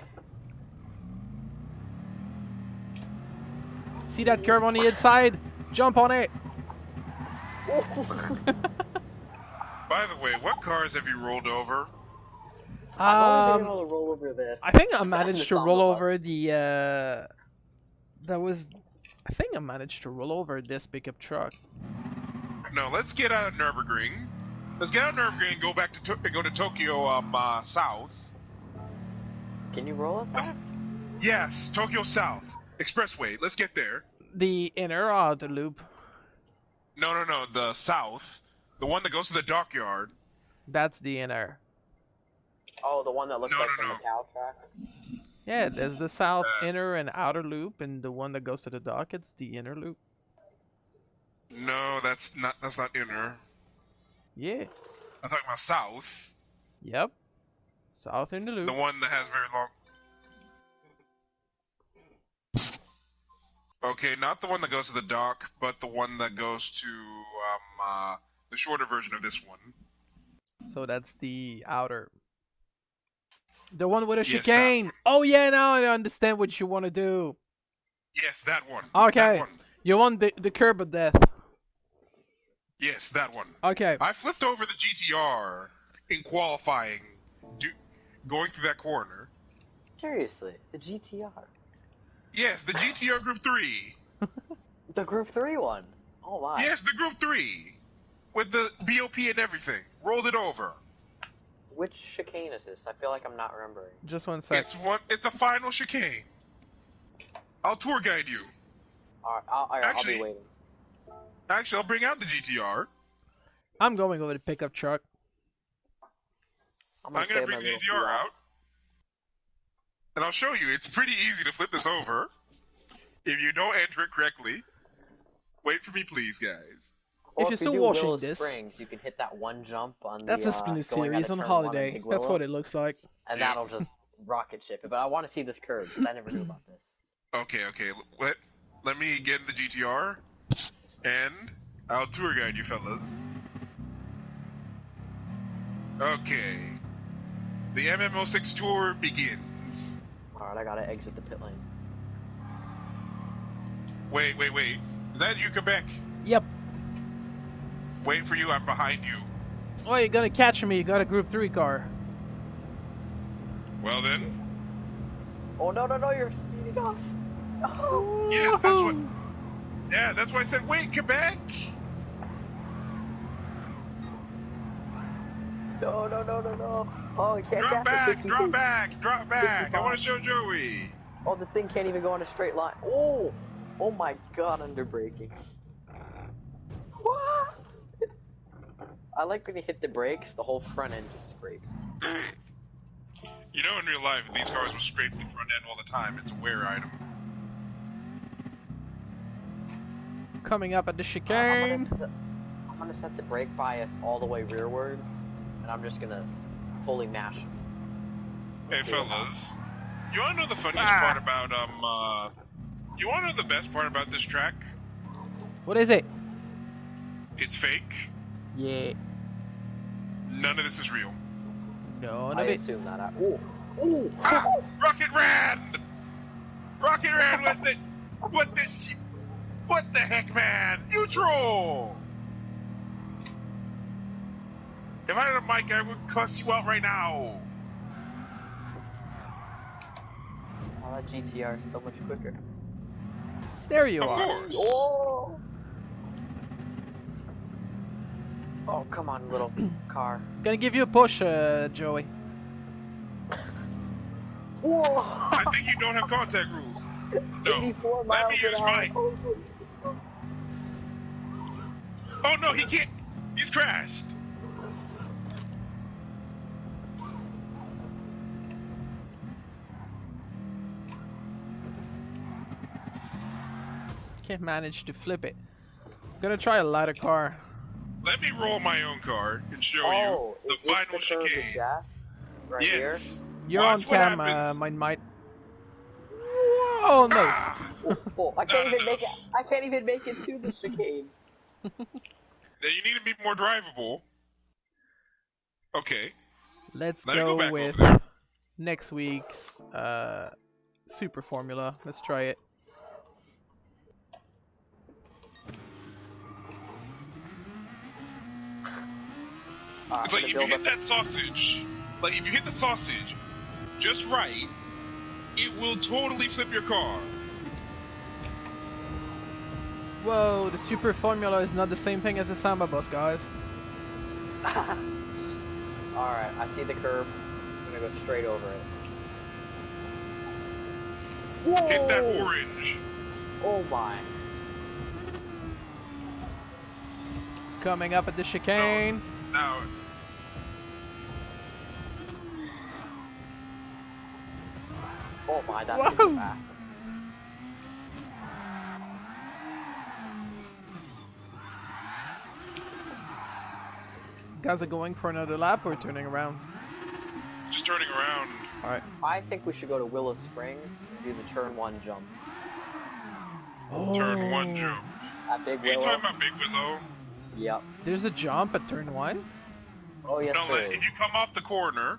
See that curve on the inside? Jump on it. By the way, what cars have you rolled over? I've only been able to roll over this. I think I managed The to roll Samba over the I think I managed to roll over this pickup truck. No, let's get out of Nürburgring. Let's get out of Nürburgring and go back to go to Tokyo south. Can you roll it? Yes, Tokyo South Expressway. Let's get there. The inner or outer loop? No, the south, the one that goes to the dockyard. That's the inner. Oh, the one that looks No, like no, from no. the cow track? Yeah, there's the south inner and outer loop, and the one that goes to the dock, it's the inner loop. No, that's not inner. Yeah. I'm talking about south. Yep. South in the loop. The one that has very long. Okay, not the one that goes to the dock, but the one that goes to the shorter version of this one. So that's the outer. The one with a Yes, chicane. Oh yeah, now I understand what you want to do. Yes, that one. Okay. That one. You want the curb of death. Yes, that one. Okay. I flipped over the GTR in qualifying, going through that corner. Seriously, the GTR. Yes, the GTR Group 3. The Group 3 one. Oh my. Yes, the Group 3. With the BOP and everything. Rolled it over. Which chicane is this? I feel like I'm not remembering. Just one sec. It's the final chicane. I'll tour guide you. Alright, I'll Actually- be waiting. Actually, I'll bring out the GTR. I'm going over the pickup truck. I'm stay gonna in bring my the little GTR Fiat. out. And I'll show you. It's pretty easy to flip this over. If you don't enter it correctly. Wait for me, please, guys. Or If you're you still do watching Willow this- Springs, you can hit that one jump on That's the, a Splinter going out Series of on turn one holiday. Big That's Willow, what it looks like. and Yeah. that'll just rocket ship it. But I want to see this curve, because I never knew about this. Okay. Let me get in the GTR. And I'll tour guide you, fellas. Okay. The MMO6 tour begins. Alright, I gotta exit the pit lane. Wait. Is that you, Quebec? Yep. Wait for you, I'm behind you. Oh, you're gonna catch me. You got a Group 3 car. Well then. Oh no, you're speeding off! Oh! Yes, that's what. Yeah, that's why I said wait, Quebec. No. Oh, it can't Drop gas at back, 50 drop feet. back. I want to show Joey. Oh, this thing can't even go on a straight line. Oh! Oh my god, under braking. What? I like when you hit the brakes, the whole front end just scrapes. You know, in real life, these cars will scrape the front end all the time. It's a wear item. Coming up at the I'm chicane. gonna set the brake bias all the way rearwards, and I'm just gonna fully mash it. Hey, See what fellas. You wanna know the funniest part about, you wanna know the best part about this track? What is it? It's fake. Yeah. None of this is real. No, I no, assume that. Ooh. Ooh. Ah! Rocket Ran! Rocket Ran with it! What the shit? What the heck, man? You troll! If I had a mic, I would cuss you out right now. Oh, that GTR is so much quicker. there you Of are. course. Oh. Oh, come on, little car. Gonna give you a push, Joey. Whoa! I think you don't have contact rules. No. 84 Let miles me an use hour. mine. Oh no, he can't. He's crashed. Can't manage to flip it. Gonna try a lighter car. Let me roll my own car and show Oh, you is the this final the curve of chicane. death? Right Yes. You're Watch on what cam, happens. mine might. Almost. here? Oh, I can't No, even no. make it. I can't even make it to the chicane. Now you need to be more drivable. Okay. Let's Let me go go back with over there. next week's Super Formula. Let's try it. It's like if you hit that sausage, like if you hit the sausage just right, it will totally flip your car. Whoa, the Super Formula is not the same thing as the Samba Bus, guys. Alright, I see the curve. I'm gonna go straight over it. Whoa! Hit that orange. Oh my. Coming up at the chicane. Now, Oh my, that's Whoa! too fast. Guys are going for another lap or turning around? just turning around. Alright. I think we should go to Willow Springs and do the turn 1 jump. Turn 1 jump. At Big Are you Willow. talking about Big Willow? Yep. There's a jump at turn 1? Oh yes, No, there like, is. if you come off the corner,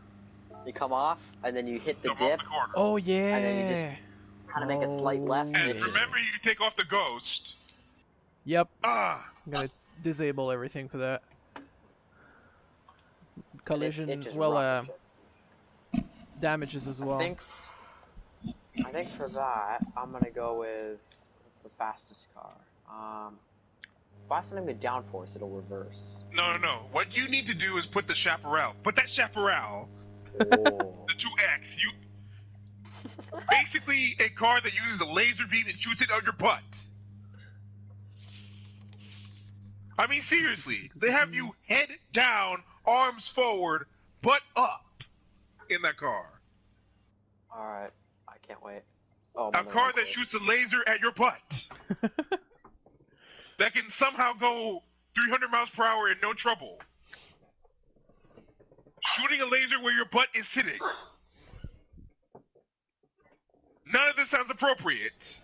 You come off, and then you hit the come dip, off the corner. Oh and then you yeah. just kind of make a slight left. And And remember, you can take off the ghost. Yep. Ah, I'm gonna disable everything for that. Collision, it just well, rockets it. damages as well. I think for that, I'm gonna go with what's the fastest car? If I send him to downforce, it'll reverse. no. What you need to do is put the chaparral. Put that chaparral, Oh. the 2X. You basically a car that uses a laser beam and shoots it out your butt. I mean, seriously, they have you head down, arms forward, butt up in that car. All right, I can't wait. Oh, A car that shoots a laser at your butt. That can somehow go 300 miles per hour in no trouble. Shooting a laser where your butt is sitting. None of this sounds appropriate.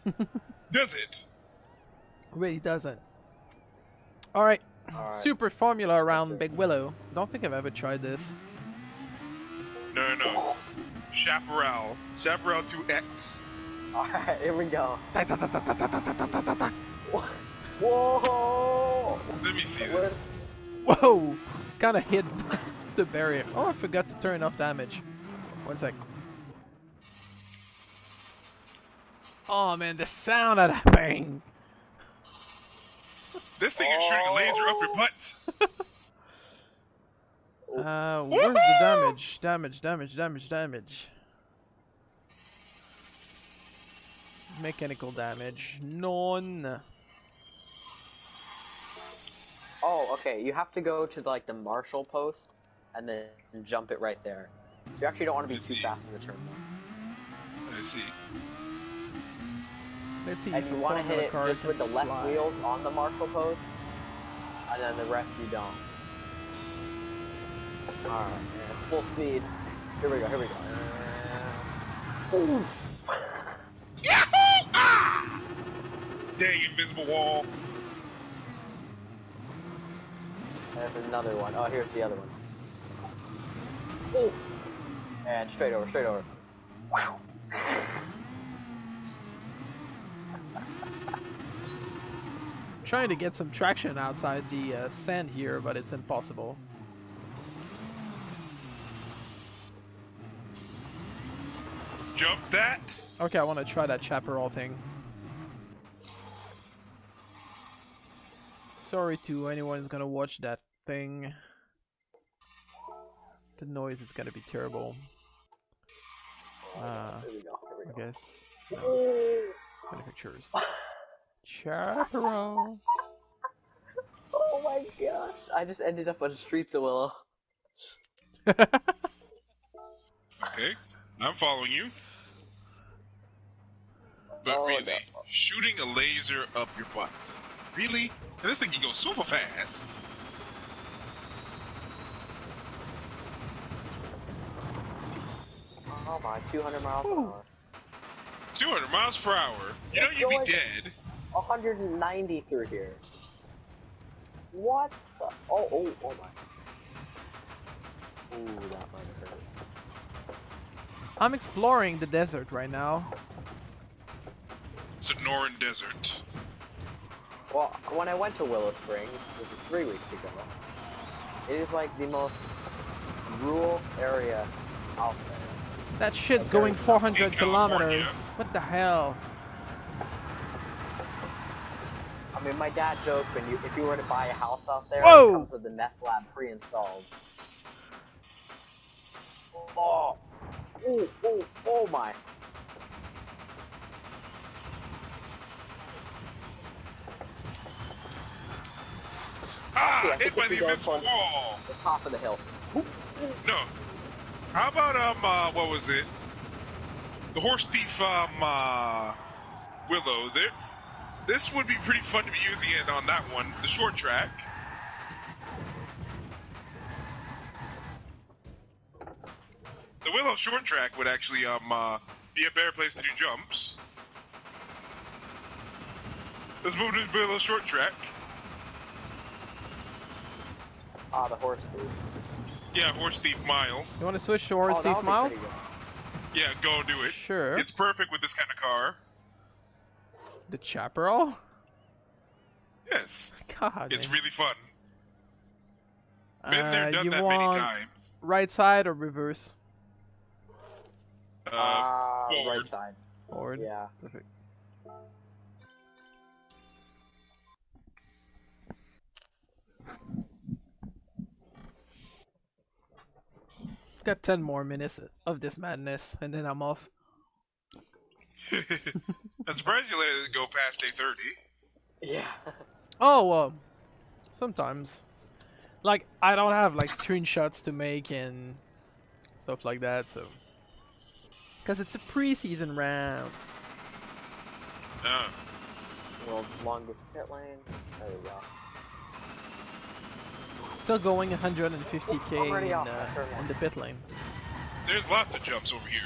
Does it? Really doesn't. Alright. Alright. Super Formula around Big Willow. Don't think I've ever tried this. No. Chaparral. Chaparral 2X. All right, here we go. Whoa! Let me see this. Whoa! Kinda hit the barrier. Oh, I forgot to turn off damage. One sec. Oh man, the sound of that thing! This thing is shooting a laser up your butt. Where's the damage? Damage. Mechanical damage. None. Oh, okay. You have to go to like the Marshall post and then jump it right there. So you actually don't want to be I too see. fast in the turn one. I see. Let's see And if you the want to Formula hit it car just can with the left fly. wheels on the Marshall post, and then the rest you don't. All right, full speed. Here we go. Oof. Yahoo! Ah! Dang invisible wall. There's another one. Oh, here's the other one. Oof. And straight over, straight over. Trying to get some traction outside the sand here, but it's impossible. Jump that. Okay, I want to try that chaparral thing. Sorry to anyone who's gonna watch that thing. The noise is gonna be terrible. Here we go, here we I go. guess. Manufacturers. Chaparral. Oh my gosh! I just ended up on Streets of Willow. Okay, I'm following you. But Oh, really, no. shooting a laser up your butt. Really? And this thing can go super fast. Oh my, 200 miles an hour. 200 miles per hour. You know Let's you'd be go dead. 190 through here. What the? Oh my. Ooh, that might hurt. I'm exploring the desert right now. Sonoran Desert. Well, when I went to Willow Springs, this is 3 weeks ago, it is like the most rural area out there. That shit's Okay. going 400 In California. kilometers. What the hell? I mean, my dad joked if you were to buy a house out there, Whoa! it comes with the meth lab pre-installed. Oh, oh my! Ah, Yeah, I hit think by if we the go invincible for- wall. The top of the hill. No. How about what was it? The horse thief Willow. There. This would be pretty fun to be using it on that one, the short track. The Willow short track would actually be a better place to do jumps. Let's move to the Willow short track. Ah, the horse thief. Yeah, horse thief mile. You want to switch to Horse Oh, that Thief would be Mile? pretty good. Yeah, go do it. Sure. It's perfect with this kind of car. The chaparral? Yes, God. it's man. really fun. Been there, done you that want many times. right side or reverse? Forward. Right side. Forward. Yeah. Perfect. Got 10 more minutes of this madness, and then I'm off. I'm surprised you let it go past 8:30. Yeah. Oh, well, sometimes. Like, I don't have, like, screenshots to make and stuff like that, so. Because it's a preseason round. World's longest pit lane. There we go. Still going 150k Already in, off my turn in the pit lane. There's lots of jumps over here.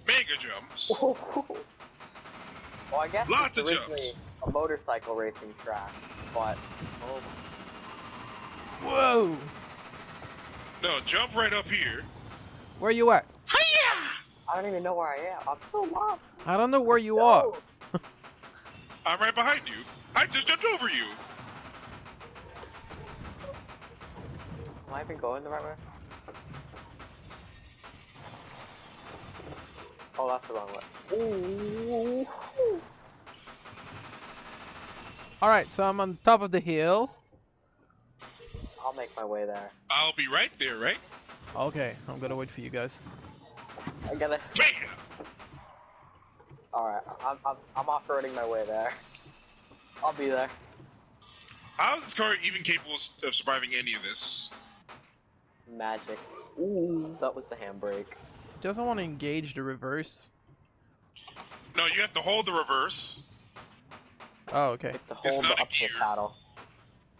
Mega jumps. Well, I guess Lots it's of originally jumps. a motorcycle racing track, but oh my. Whoa! No, jump right up here. Where you at? I don't even know where I am. I'm so lost. I don't know where you No. are. I'm right behind you. I just jumped over you. Am I even going the right way? Oh, that's the wrong way. Ooh. Alright, so I'm on top of the hill. I'll make my way there. I'll be right there, right? Okay, I'm gonna wait for you guys. I gotta. Bam! Alright, I'm off-roading my way there. I'll be there. How is this car even capable of surviving any of this? Magic. Ooh, that was the handbrake. Doesn't want to engage the reverse. No, you have to hold the reverse. Oh, okay. You have to It's hold not the a up to the gear. paddle.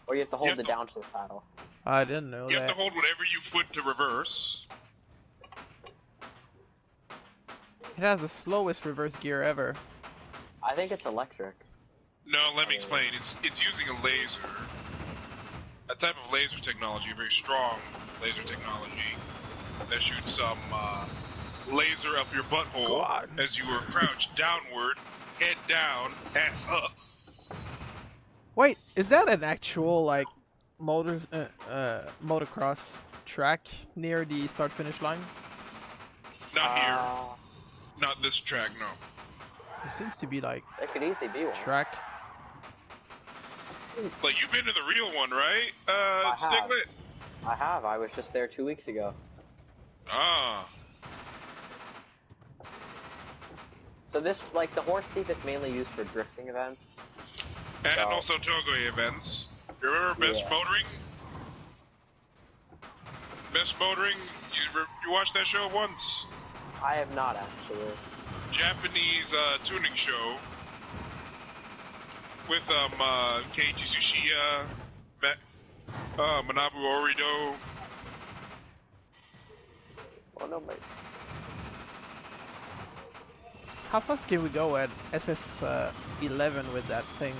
Or you have to hold have the to- down to the paddle. I didn't know You have that. to hold whatever you put to reverse. It has the slowest reverse gear ever. I think it's electric. No, let me explain. It's using a laser. A type of laser technology, a very strong laser technology. that shoots some laser up your butthole God. as you are crouched downward, head down, ass up. Wait, is that an actual like motocross track near the start finish line? Not here, not this track, no. There seems to be like It could easily be one. track. Like, you've been to the real one, right, I have. Stiglet? I have. I was just there 2 weeks ago. Ah. So this, like, the horse thief is mainly used for drifting events. And So- also Togoy events. You remember Best Yeah. Motoring? Best Motoring? You watched that show once? I have not actually. Japanese tuning show with Keiji Tsuchiya, Manabu Orido. Oh no, mate. How fast can we go at SS11 with that thing?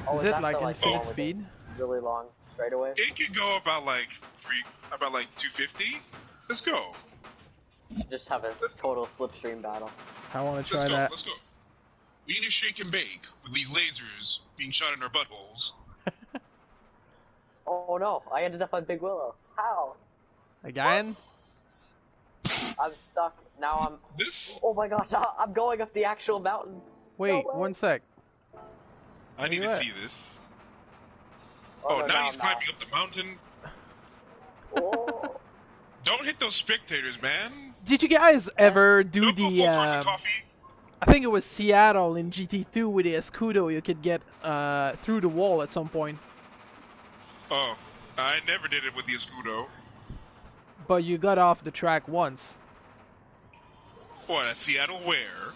Oh, Is it that like the, infinite one with the speed? Really long straightaway. It could go about like 250. Let's go. Just have a Let's go. total slipstream battle. I want to Let's try go. that. Let's go. We need to shake and bake with these lasers being shot in our buttholes. Oh no, I ended up on Big Willow. How? Again? I'm stuck. Now I'm. This Oh my gosh, I'm going up the actual mountain. Wait, way. one sec. I need to What? see this. Oh, Oh, no, now he's climbing up the mountain. Oh. Don't hit those spectators, man. Did you guys ever do Don't go the? full course of coffee. I think it was Seattle in GT2 with the Escudo. You could get through the wall at some point, Oh, I never did it with the Escudo. but you got off the track once. What, at Seattle where?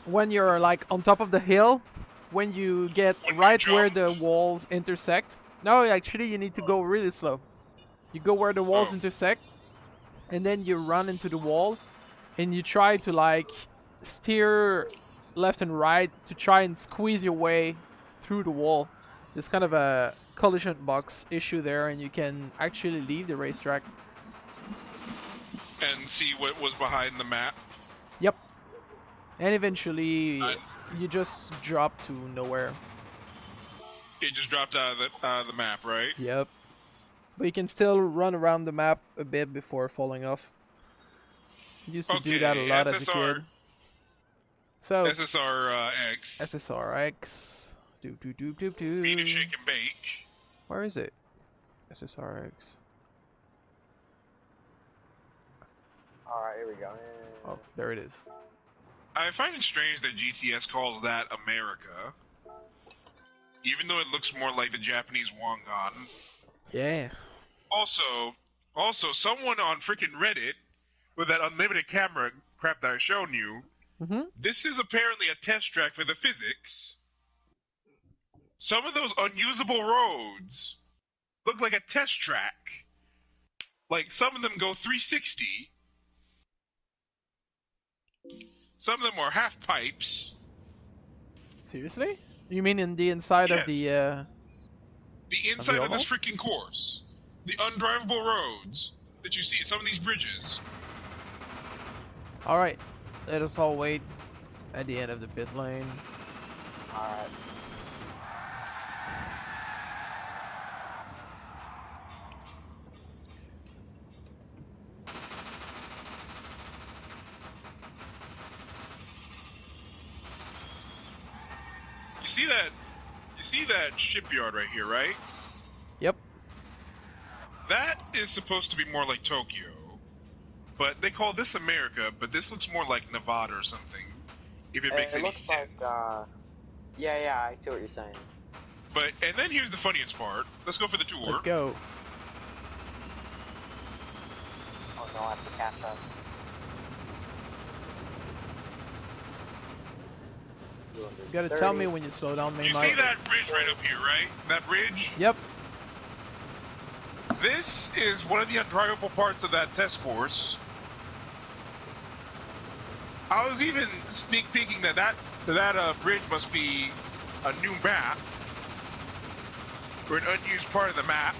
When you're like on top of the hill, when you get When you right where the jump? walls intersect. No, actually, you need to go really slow. You go where the walls Oh. intersect, and then you run into the wall, and you try to like steer left and right to try and squeeze your way through the wall. There's kind of a collision box issue there, and you can actually leave the racetrack. And see what was behind the map. Yep. And eventually, I- you just drop to nowhere. It just dropped out of the map, right? Yep. But you can still run around the map a bit before falling off. Used to do that a Okay, lot as a SSR. kid. So, SSRX. SSRX. Doop doop doop doop doop. Bean and shake and bake. Where is it? SSRX. Alright, here we go. Oh, there it is. I find it strange that GTS calls that America. Even though it looks more like the Japanese Wangan. Yeah. Also, someone on freaking Reddit with that unlimited camera crap that I shown you, this is apparently a test track for the physics. Some of those unusable roads look like a test track. Like, some of them go 360. Some of them are half pipes. Seriously? You mean in the inside of the, The inside of this oval? freaking course. The undrivable roads that you see at some of these bridges. Alright. Let us all wait at the end of the pit lane. Alright. You see that shipyard right here, right? Yep. That is supposed to be more like Tokyo. But they call this America, but this looks more like Nevada or something. If it makes It any looks sense. like, yeah, I see what you're saying. But, and then here's the funniest part. Let's go for the tour. Let's go. Oh no, I have to catch up. You gotta tell me when you slow down, You see that bridge right up here, right? That bridge? Yep. This is one of the undrivable parts of that test course. I was even sneak peeking that bridge must be a new map. Or an unused part of the map.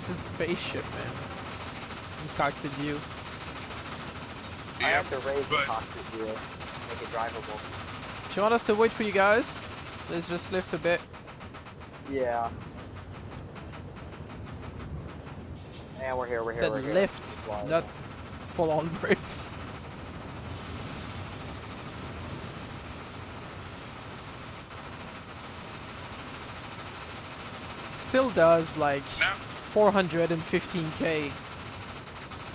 This is a spaceship, man. In cockpit view. I Yep, have to raise the but cockpit view, make it drivable. Do you want us to wait for you guys? Let's just lift a bit. Yeah. And we're here, we're here, Said we're here. lift, Wow. not full on brakes. Still does like now 415k.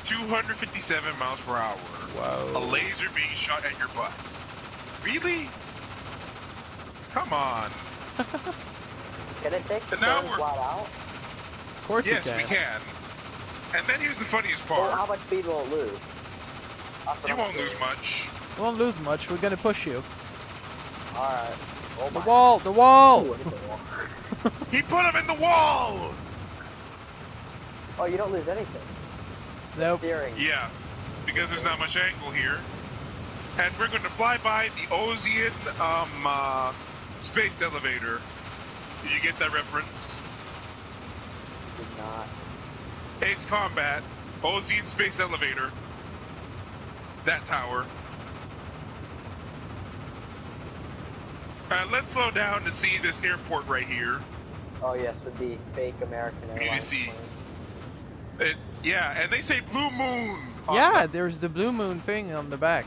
257 miles per hour. Wow. A laser being shot at your butt. Really? Come on. Can it take the And now turn we're- flat out? Of course Yes, you we can. can. And then here's the funniest Well, how part. much speed will it lose? That's what You I'm won't curious. lose much. We won't lose much. We're gonna push you. Alright. Oh The my. wall. The wall. Ooh, look at the wall. He put him in the wall! Oh, you don't lose anything. Nope. Steering. Yeah, because there's not much angle here. And we're going to fly by the Ozian space elevator. Did you get that reference? Did not. Ace Combat, Ozian space elevator. That tower. Let's slow down to see this airport right here. Oh yes, with the fake American Airlines see. planes. Yeah, and they say Blue Moon. on Yeah, there's the blue moon thing on the back.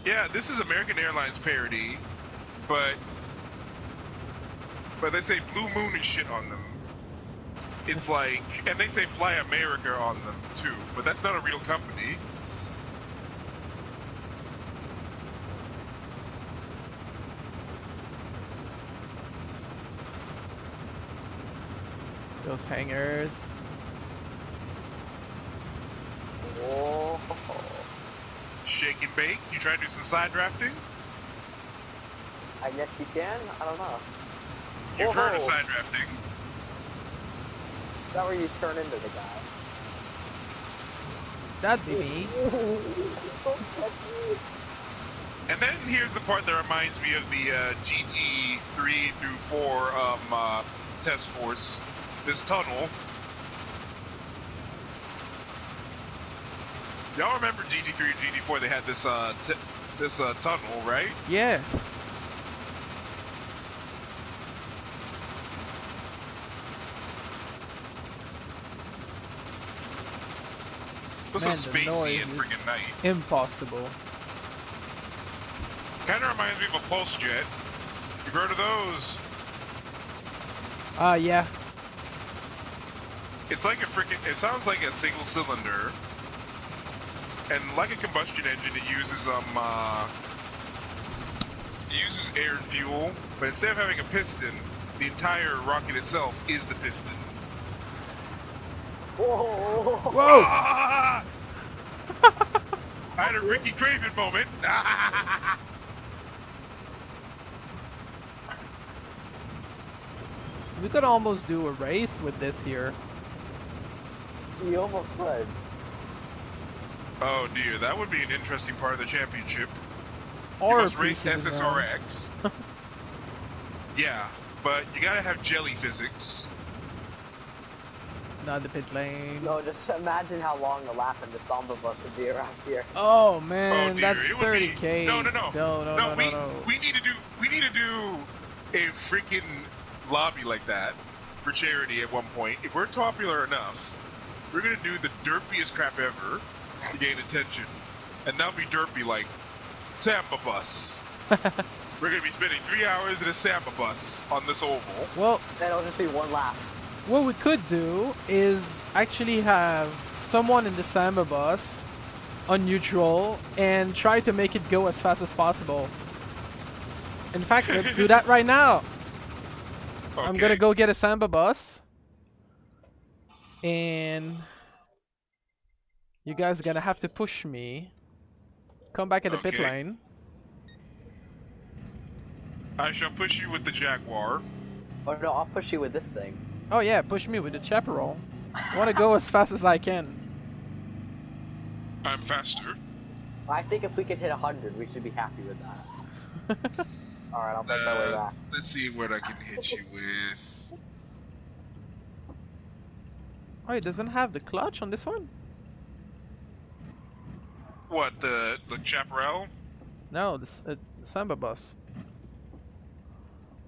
Yeah, this is American Airlines parody, but they say Blue Moon and shit on them. It's like, and they say Fly America on them too, but that's not a real company. Those hangars. Whoa. Shake and bake. You try to do some side drafting? I guess you can? I don't know. You've heard of Whoa. side drafting. Is that where you turn into the guy? That'd be me. So sketchy. And then here's the part that reminds me of the GT3 through 4 test course. This tunnel. Y'all remember GT3 and GT4? They had this tunnel, right? Yeah. It was Man, so the spacey noise and is freaking night. impossible. Kind of reminds me of a pulse jet. You've heard of those? Yeah. It's like a freaking. It sounds like a single cylinder, and like a combustion engine, it uses air and fuel. But instead of having a piston, the entire rocket itself is the piston. Whoa. Whoa! Ah! I had a Ricky Craven moment. We could almost do a race with this here. You almost would. Oh dear, that would be an interesting part of the championship. You Or must race pieces in there. SSRX. Yeah, but you gotta have jelly physics. Not the pit lane. No, just imagine how long the lap in the Samba bus would be around here. Oh man, Oh dear, that's it would be- 30k. No. No, We need to do a freaking lobby like that for charity at one point. If we're popular enough, we're gonna do the derpiest crap ever to gain attention, and that'll be derpy like Samba bus. We're gonna be spending 3 hours in a Samba bus on this oval. Well, Then it'll just be one lap. what we could do is actually have someone in the Samba bus on neutral and try to make it go as fast as possible. In fact, let's do that right now. I'm Okay. gonna go get a Samba bus. And you guys are gonna have to push me. Come back at the pit Okay. lane. I shall push you with the Jaguar. Oh no, I'll push you with this thing. Oh yeah, push me with the chaparral. I wanna go as fast as I can. I'm faster. I think if we can hit 100, we should be happy with that. Alright, I'll make my way back. Let's see what I can hit you with. Oh, it doesn't have the clutch on this one? What, the chaparral? No, this Samba bus.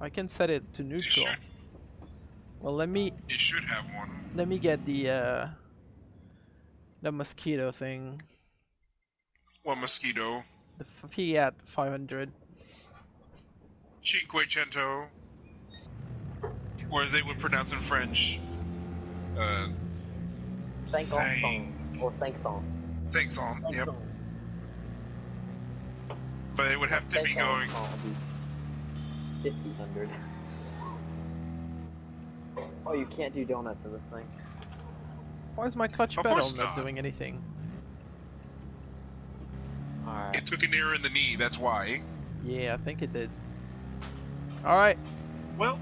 I can set it to It neutral. should, Well, let me have one. get the mosquito thing. One mosquito. The Fiat 500. Cinquecento. Or as they would pronounce in French. Cinq or 500. Thanks on. Yep. But it would have to be going. 1500. Oh, you can't do donuts in this thing. Why is my clutch Of pedal course not not. doing anything? Alright. It took an error in the knee, that's why. Yeah, I think it did. Alright. Well,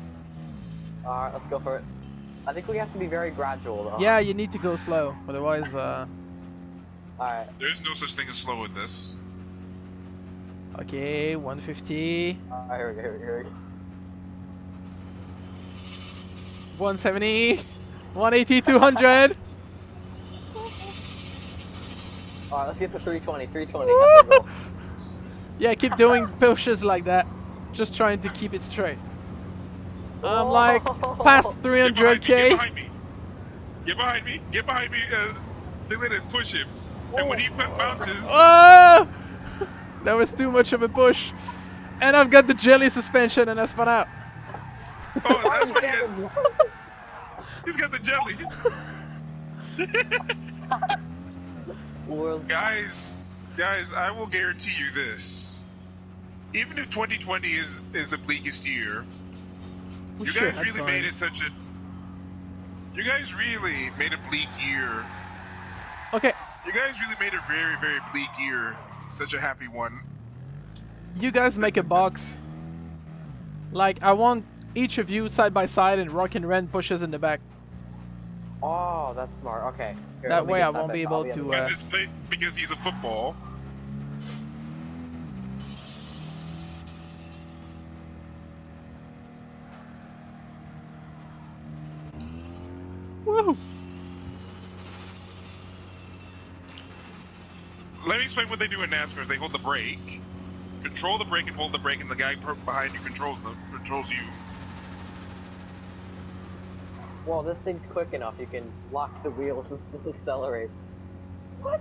Alright, let's go for it. I think we have to be very gradual though. Yeah, you need to go slow. Otherwise, Alright. there's no such thing as slow with this. okay, 150. Alright, here we go. 170. 180, 200. Alright, let's get to 320. 320. That's our goal. Yeah, keep doing pushes like that. Just trying to keep it straight. I'm like past Get behind me, 300k. get behind me. Get behind me, Stingray and push him. And when he bounces, Oh! That was too much of a push. And I've got the jelly suspension and I spun out. oh, that's what he has. He's got the jelly. Guys, I will guarantee you this. Even if 2020 is the bleakest year, Well, you sure, guys that's really fine. made it such a... You guys really made a bleak year. Okay, You guys really made a very, very bleak year such a happy one. you guys make a box. Like, I want each of you side by side and Rock and Ren pushes in the back. Oh, that's smart. Okay. Here, That let me way get I side won't by be side. able I'll to, on the Because it's because he's a football. Woo! Let me explain what they do in NASCAR is they hold the brake, control the brake and hold the brake, and the guy behind you controls you. Well, this thing's quick enough. You can lock the wheels and still accelerate. What?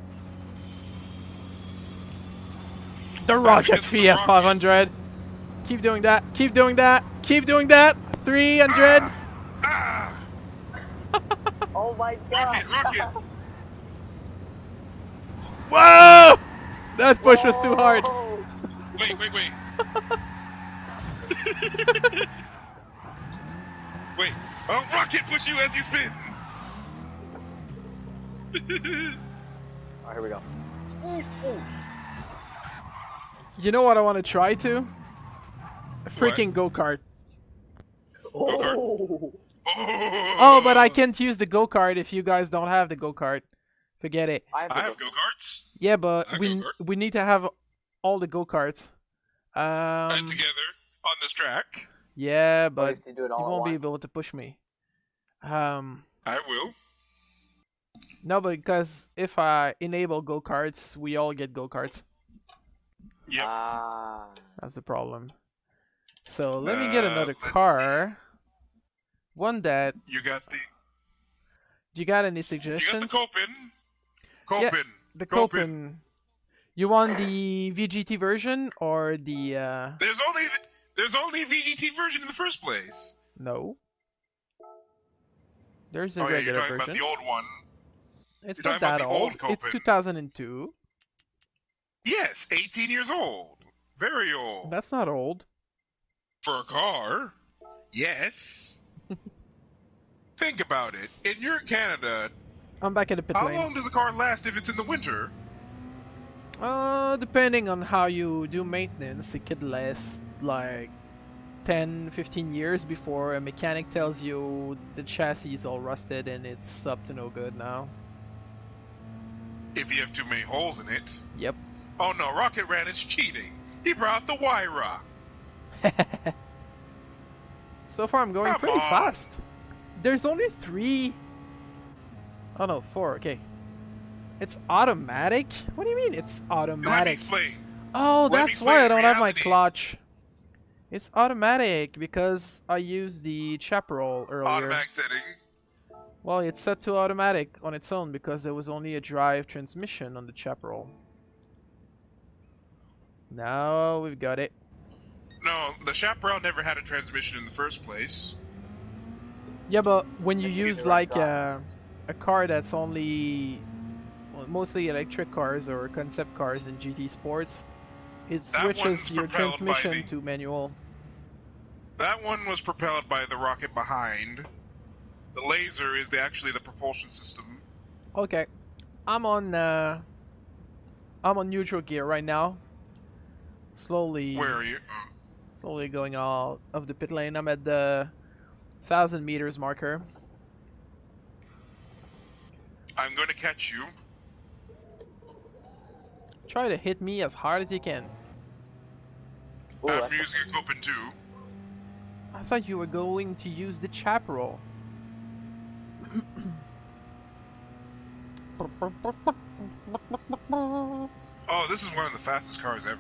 The Rocket because it's a Fiat rocket. 500. Keep doing that. Keep doing that. Keep doing that. 300. Ah! Oh my god! Rocket! Whoa! That push was too hard. Whoa. Wait. Wait. Oh, rocket push you as you spin. Alright, here we go. You know what I want to try to? A freaking go-kart. Oh! Oh, but I can't use the go-kart if you guys don't have the go-kart. Forget it. I have go-karts. Yeah, but I we go-kart. we need to have all the go-karts. Together on this track. Yeah, but if you do it you all at won't be once. able to push me. I will. No, because if I enable go-karts, we all get go-karts. Yep. Ah. That's the problem. So let me get another let's car. One that... You got the. Do you got any You got suggestions? the Copen. Yeah, the Copen. You want the VGT version or the... There's only a VGT version in the first place. No. There's a Oh yeah, you're regular talking version. about the old one. It's you're not talking about that the old old. It's Copen. 2002. Yes, 18 years old. Very old. That's not old. For a car. Yes. Think about it. In your Canada, I'm back at the pit how lane. long does a car last if it's in the winter? Depending on how you do maintenance, it could last like 10, 15 years before a mechanic tells you the chassis is all rusted and it's up to no good now. If you have too many holes in it. Yep. Oh no, Rocket Ran is cheating. He brought the Wyra. So far I'm going Come pretty on. fast. There's only 3 Oh no, 4. Okay. It's automatic? What do you mean it's You let me automatic? explain. Oh, Let me that's why I explain don't have my reality. clutch. It's automatic because I used the chaparral earlier. Automatic setting. Well, it's set to automatic on its own because there was only a drive transmission on the chaparral. Now we've got it. No, the Chaparral never had a transmission in the first place. Yeah, but when you If you use direct like drive. a car that's only mostly electric cars or concept cars in GT Sports, it That one's switches your propelled by transmission the- to manual. That one was propelled by the rocket behind. The laser is actually the propulsion system. Okay, I'm on neutral gear right now. Slowly Where are you? slowly going out of the pit lane. I'm at the 1,000 meters marker. I'm going to catch you. Try to hit me as hard as you can. Ooh, Have that's music open too. I thought you were going to use the chaparral. Oh, this is one of the fastest cars ever.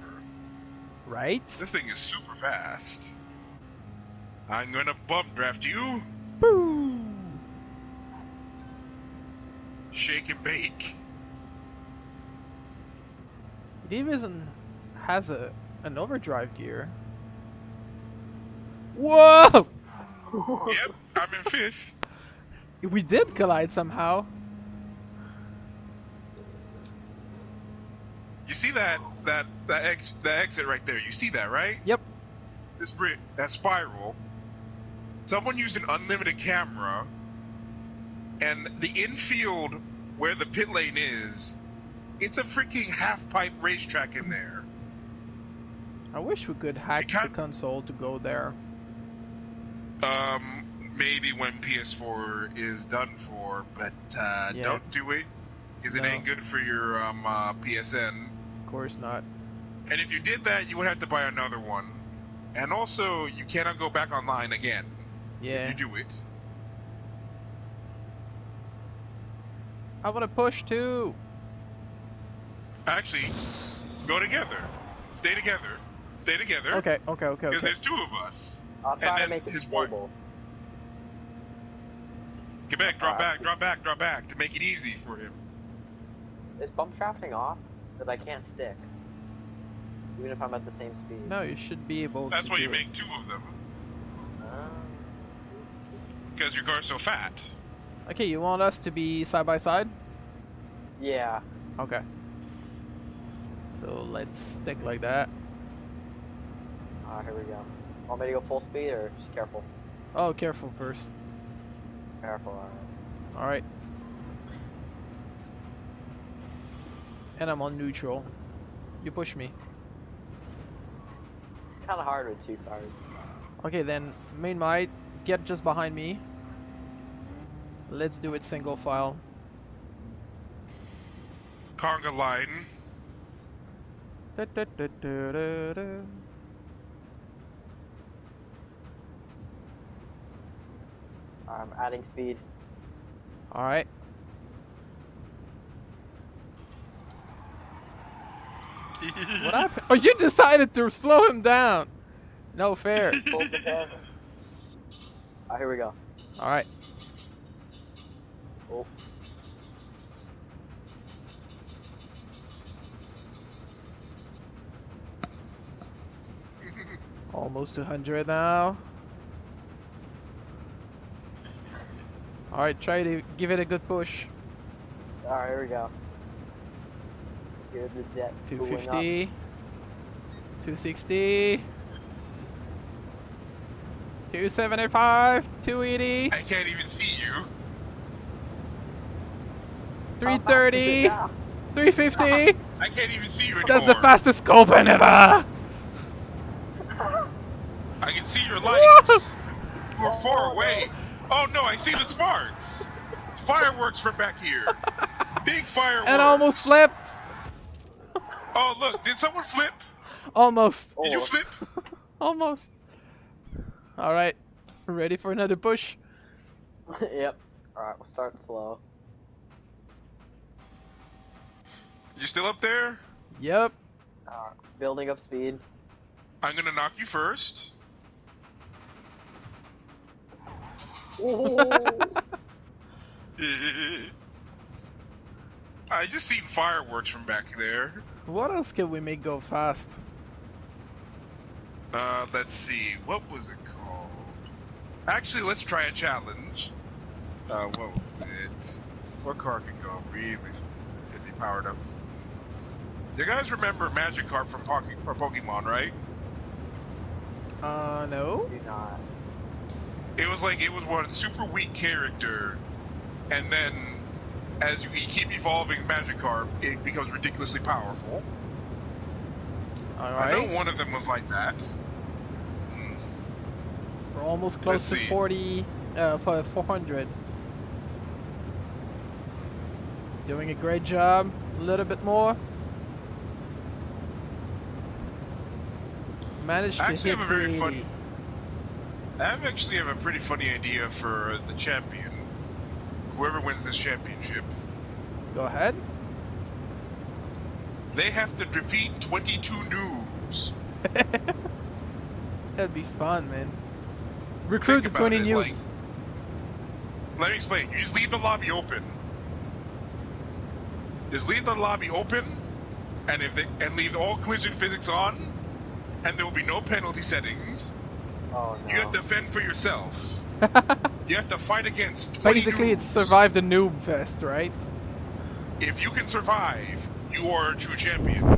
Right? This thing is super fast. I'm going to bump draft you. Boom! Shake and bake. It even has an overdrive gear. Whoa! Yep, I'm in 5th. We did collide somehow. You see that exit right there? You see that, right? Yep. That spiral. Someone used an unlimited camera, and the infield where the pit lane is, it's a freaking half-pipe racetrack in there. I wish we could hack can't- the console to go there. Maybe when PS4 is done for, but Yeah. don't do it, because it No. ain't good for your PSN. Of course not. And if you did that, you would have to buy another one. And also, you cannot go back online again Yeah. if you do it. I want to push too. Actually, go together. Stay together. Stay together. Okay. Because there's 2 of us. I'll try to then make it his wife- stable. Get back, drop back to make it easy for him. Is bump drafting off? Because I can't stick. Even if I'm at the same speed. No, you should be able That's to why do you it. make 2 of them. Ah. Because your car's so fat. Okay, you want us to be side by side? Yeah. Okay. So let's stick like that. Here we go. Want me to go full speed or just careful? Oh, careful first. Careful, alright. Alright. And I'm on neutral. You push me. Kinda hard with 2 cars. Okay, then main might get just behind me. Let's do it single file. Conga line. Da-da-da-da-da-da. I'm adding speed. Alright. What happened? Oh, you decided to slow him down! No fair. Full ahead. Here we go. Alright. Oh. Almost 200 now. Alright, try to give it a good push. Alright, here we go. Here's the jet. spooling up. 250. 260. 275. 280. I can't even see you. 330. Yeah. 350. I can't even see you anymore. That's the fastest open ever. I can see your lights. You're far away. Oh no, I see the sparks. Fireworks from back here. Big fireworks. And almost flipped. Oh look, did someone flip? Almost. Did you Oh. flip? Almost. Alright. Ready for another push? Yep. Alright, we'll start slow. You still up there? Yep. Building up speed. I'm gonna knock you first. Ooh. I just seen fireworks from back there. What else can we make go fast? Let's see. What was it called? Actually, let's try a challenge. What was it? What car can go really get me powered up? You guys remember Magikarp from Pokemon, right? No. Do not. It was one super weak character, and then as you keep evolving Magikarp, it becomes ridiculously powerful. I know Alright. one of them was like that. We're almost close Let's to see. 400. Doing a great job. A little bit more. Managed to Actually, hit I have a very 380. I actually have a pretty funny idea for the champion. Whoever wins this championship, Go ahead. they have to defeat 22 noobs. That'd be fun, man. Recruit the Think 20 about it, noobs. Let me explain. You just leave the lobby open. Just leave the lobby open, and leave all collision physics on, and there will be no penalty settings. Oh no. You have to fend for yourself. You have to fight against 20 Basically, it's noobs. survive the noob fest, right? If you can survive, you are a true champion.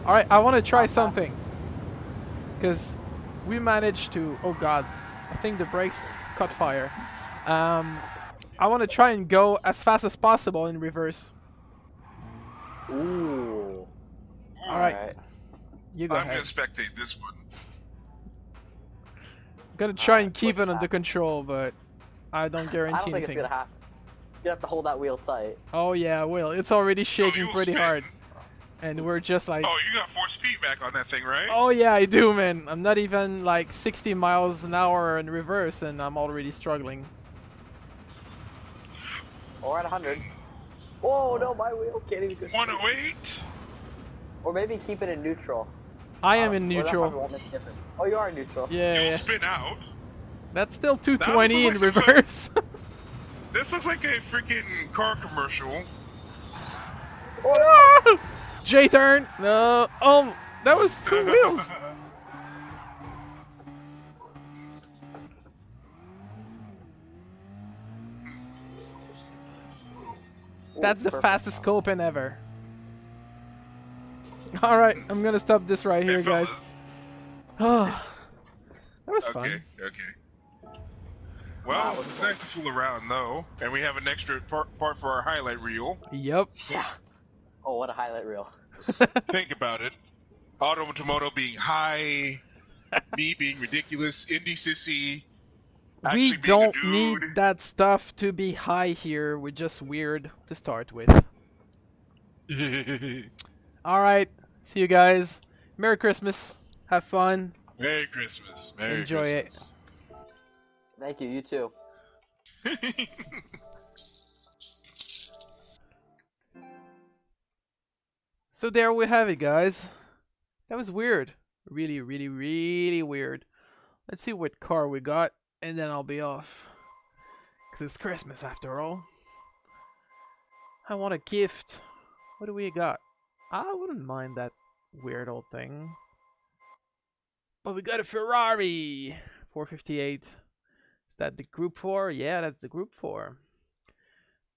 Alright, I want to try something. Because we managed to... Oh god. I think the brakes caught fire. I want to try and go as fast as possible in reverse. Ooh. Alright, you go I'm ahead. gonna spectate this one. I'm gonna try and keep what's it under that? control, but I don't I guarantee don't think anything. it's gonna happen. You have to hold that wheel tight. Oh yeah, I will. It's already shaking you'll pretty spin. hard. And we're just like... Oh, you got force feedback on that thing, right? Oh yeah, I do, man. I'm not even like 60 miles an hour in reverse and I'm already struggling. Or at 100. Whoa, no, my wheel can't even go straight. 108? Or maybe keep it in neutral. I am in Or that probably neutral. won't make a difference. Oh, you are in neutral. Yeah, You'll yeah. spin out. That's still 220 in looks like some reverse. This looks like a freaking car commercial. Oh, J-turn! No. Oh, that was 2 wheels. That's the perfect. fastest Copen ever. Alright, I'm gonna stop this right here, Hey, guys. fellas. Oh, that was Okay, fun. okay. Well, it's nice to fool around, though. And we have an extra part for our highlight reel. Yep. Yeah. Oh, what a highlight reel. Think about it. Automoto being high, me being ridiculous, Indy Sissy. We actually being a don't dude. need that stuff to be high here. We're just weird to start with. Alright, see you guys. Merry Christmas. Have fun. Merry Christmas. Merry Enjoy it. Christmas. Thank you, you too. So there we have it, guys. That was weird. Really, really, really weird. Let's see what car we got, and then I'll be off. Because it's Christmas after all. I want a gift. What do we got? I wouldn't mind that weird old thing. But we got a Ferrari! 458. Is that the Group 4? Yeah, that's the Group 4.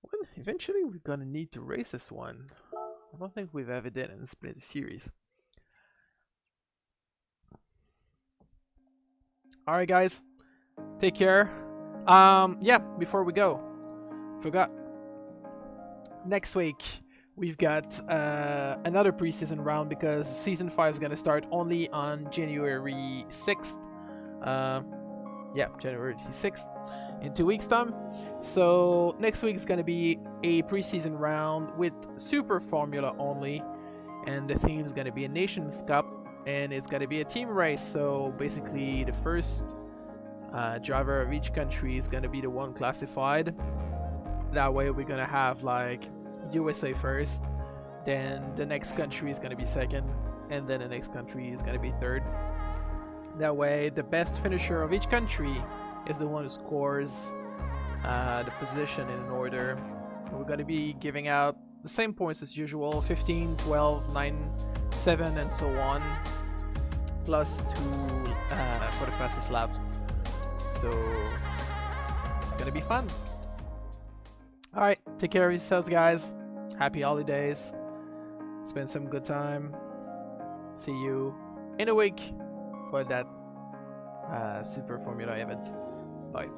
Well, eventually we're gonna need to race this one. I don't think we've ever did it in Splinter Series. Alright guys, take care. Yeah, before we go, forgot. Next week, we've got another preseason round because Season 5 is going to start only on January 6th. Yeah, January 6th, in 2 weeks' time. So next week is going to be a preseason round with Super Formula only. And the theme is going to be a Nations Cup. And it's going to be a team race. So basically the first driver of each country is going to be the one classified. That way we're going to have like USA first, then the next country is gonna be second, and then the next country is gonna be third. That way, the best finisher of each country is the one who scores the position in an order. We're gonna be giving out the same points as usual: 15, 12, 9, 7, and so on, plus 2 for the fastest lap. So it's gonna be fun. Alright, take care of yourselves, guys. Happy holidays. Spend some good time. See you in a week for that Super Formula event. Bye.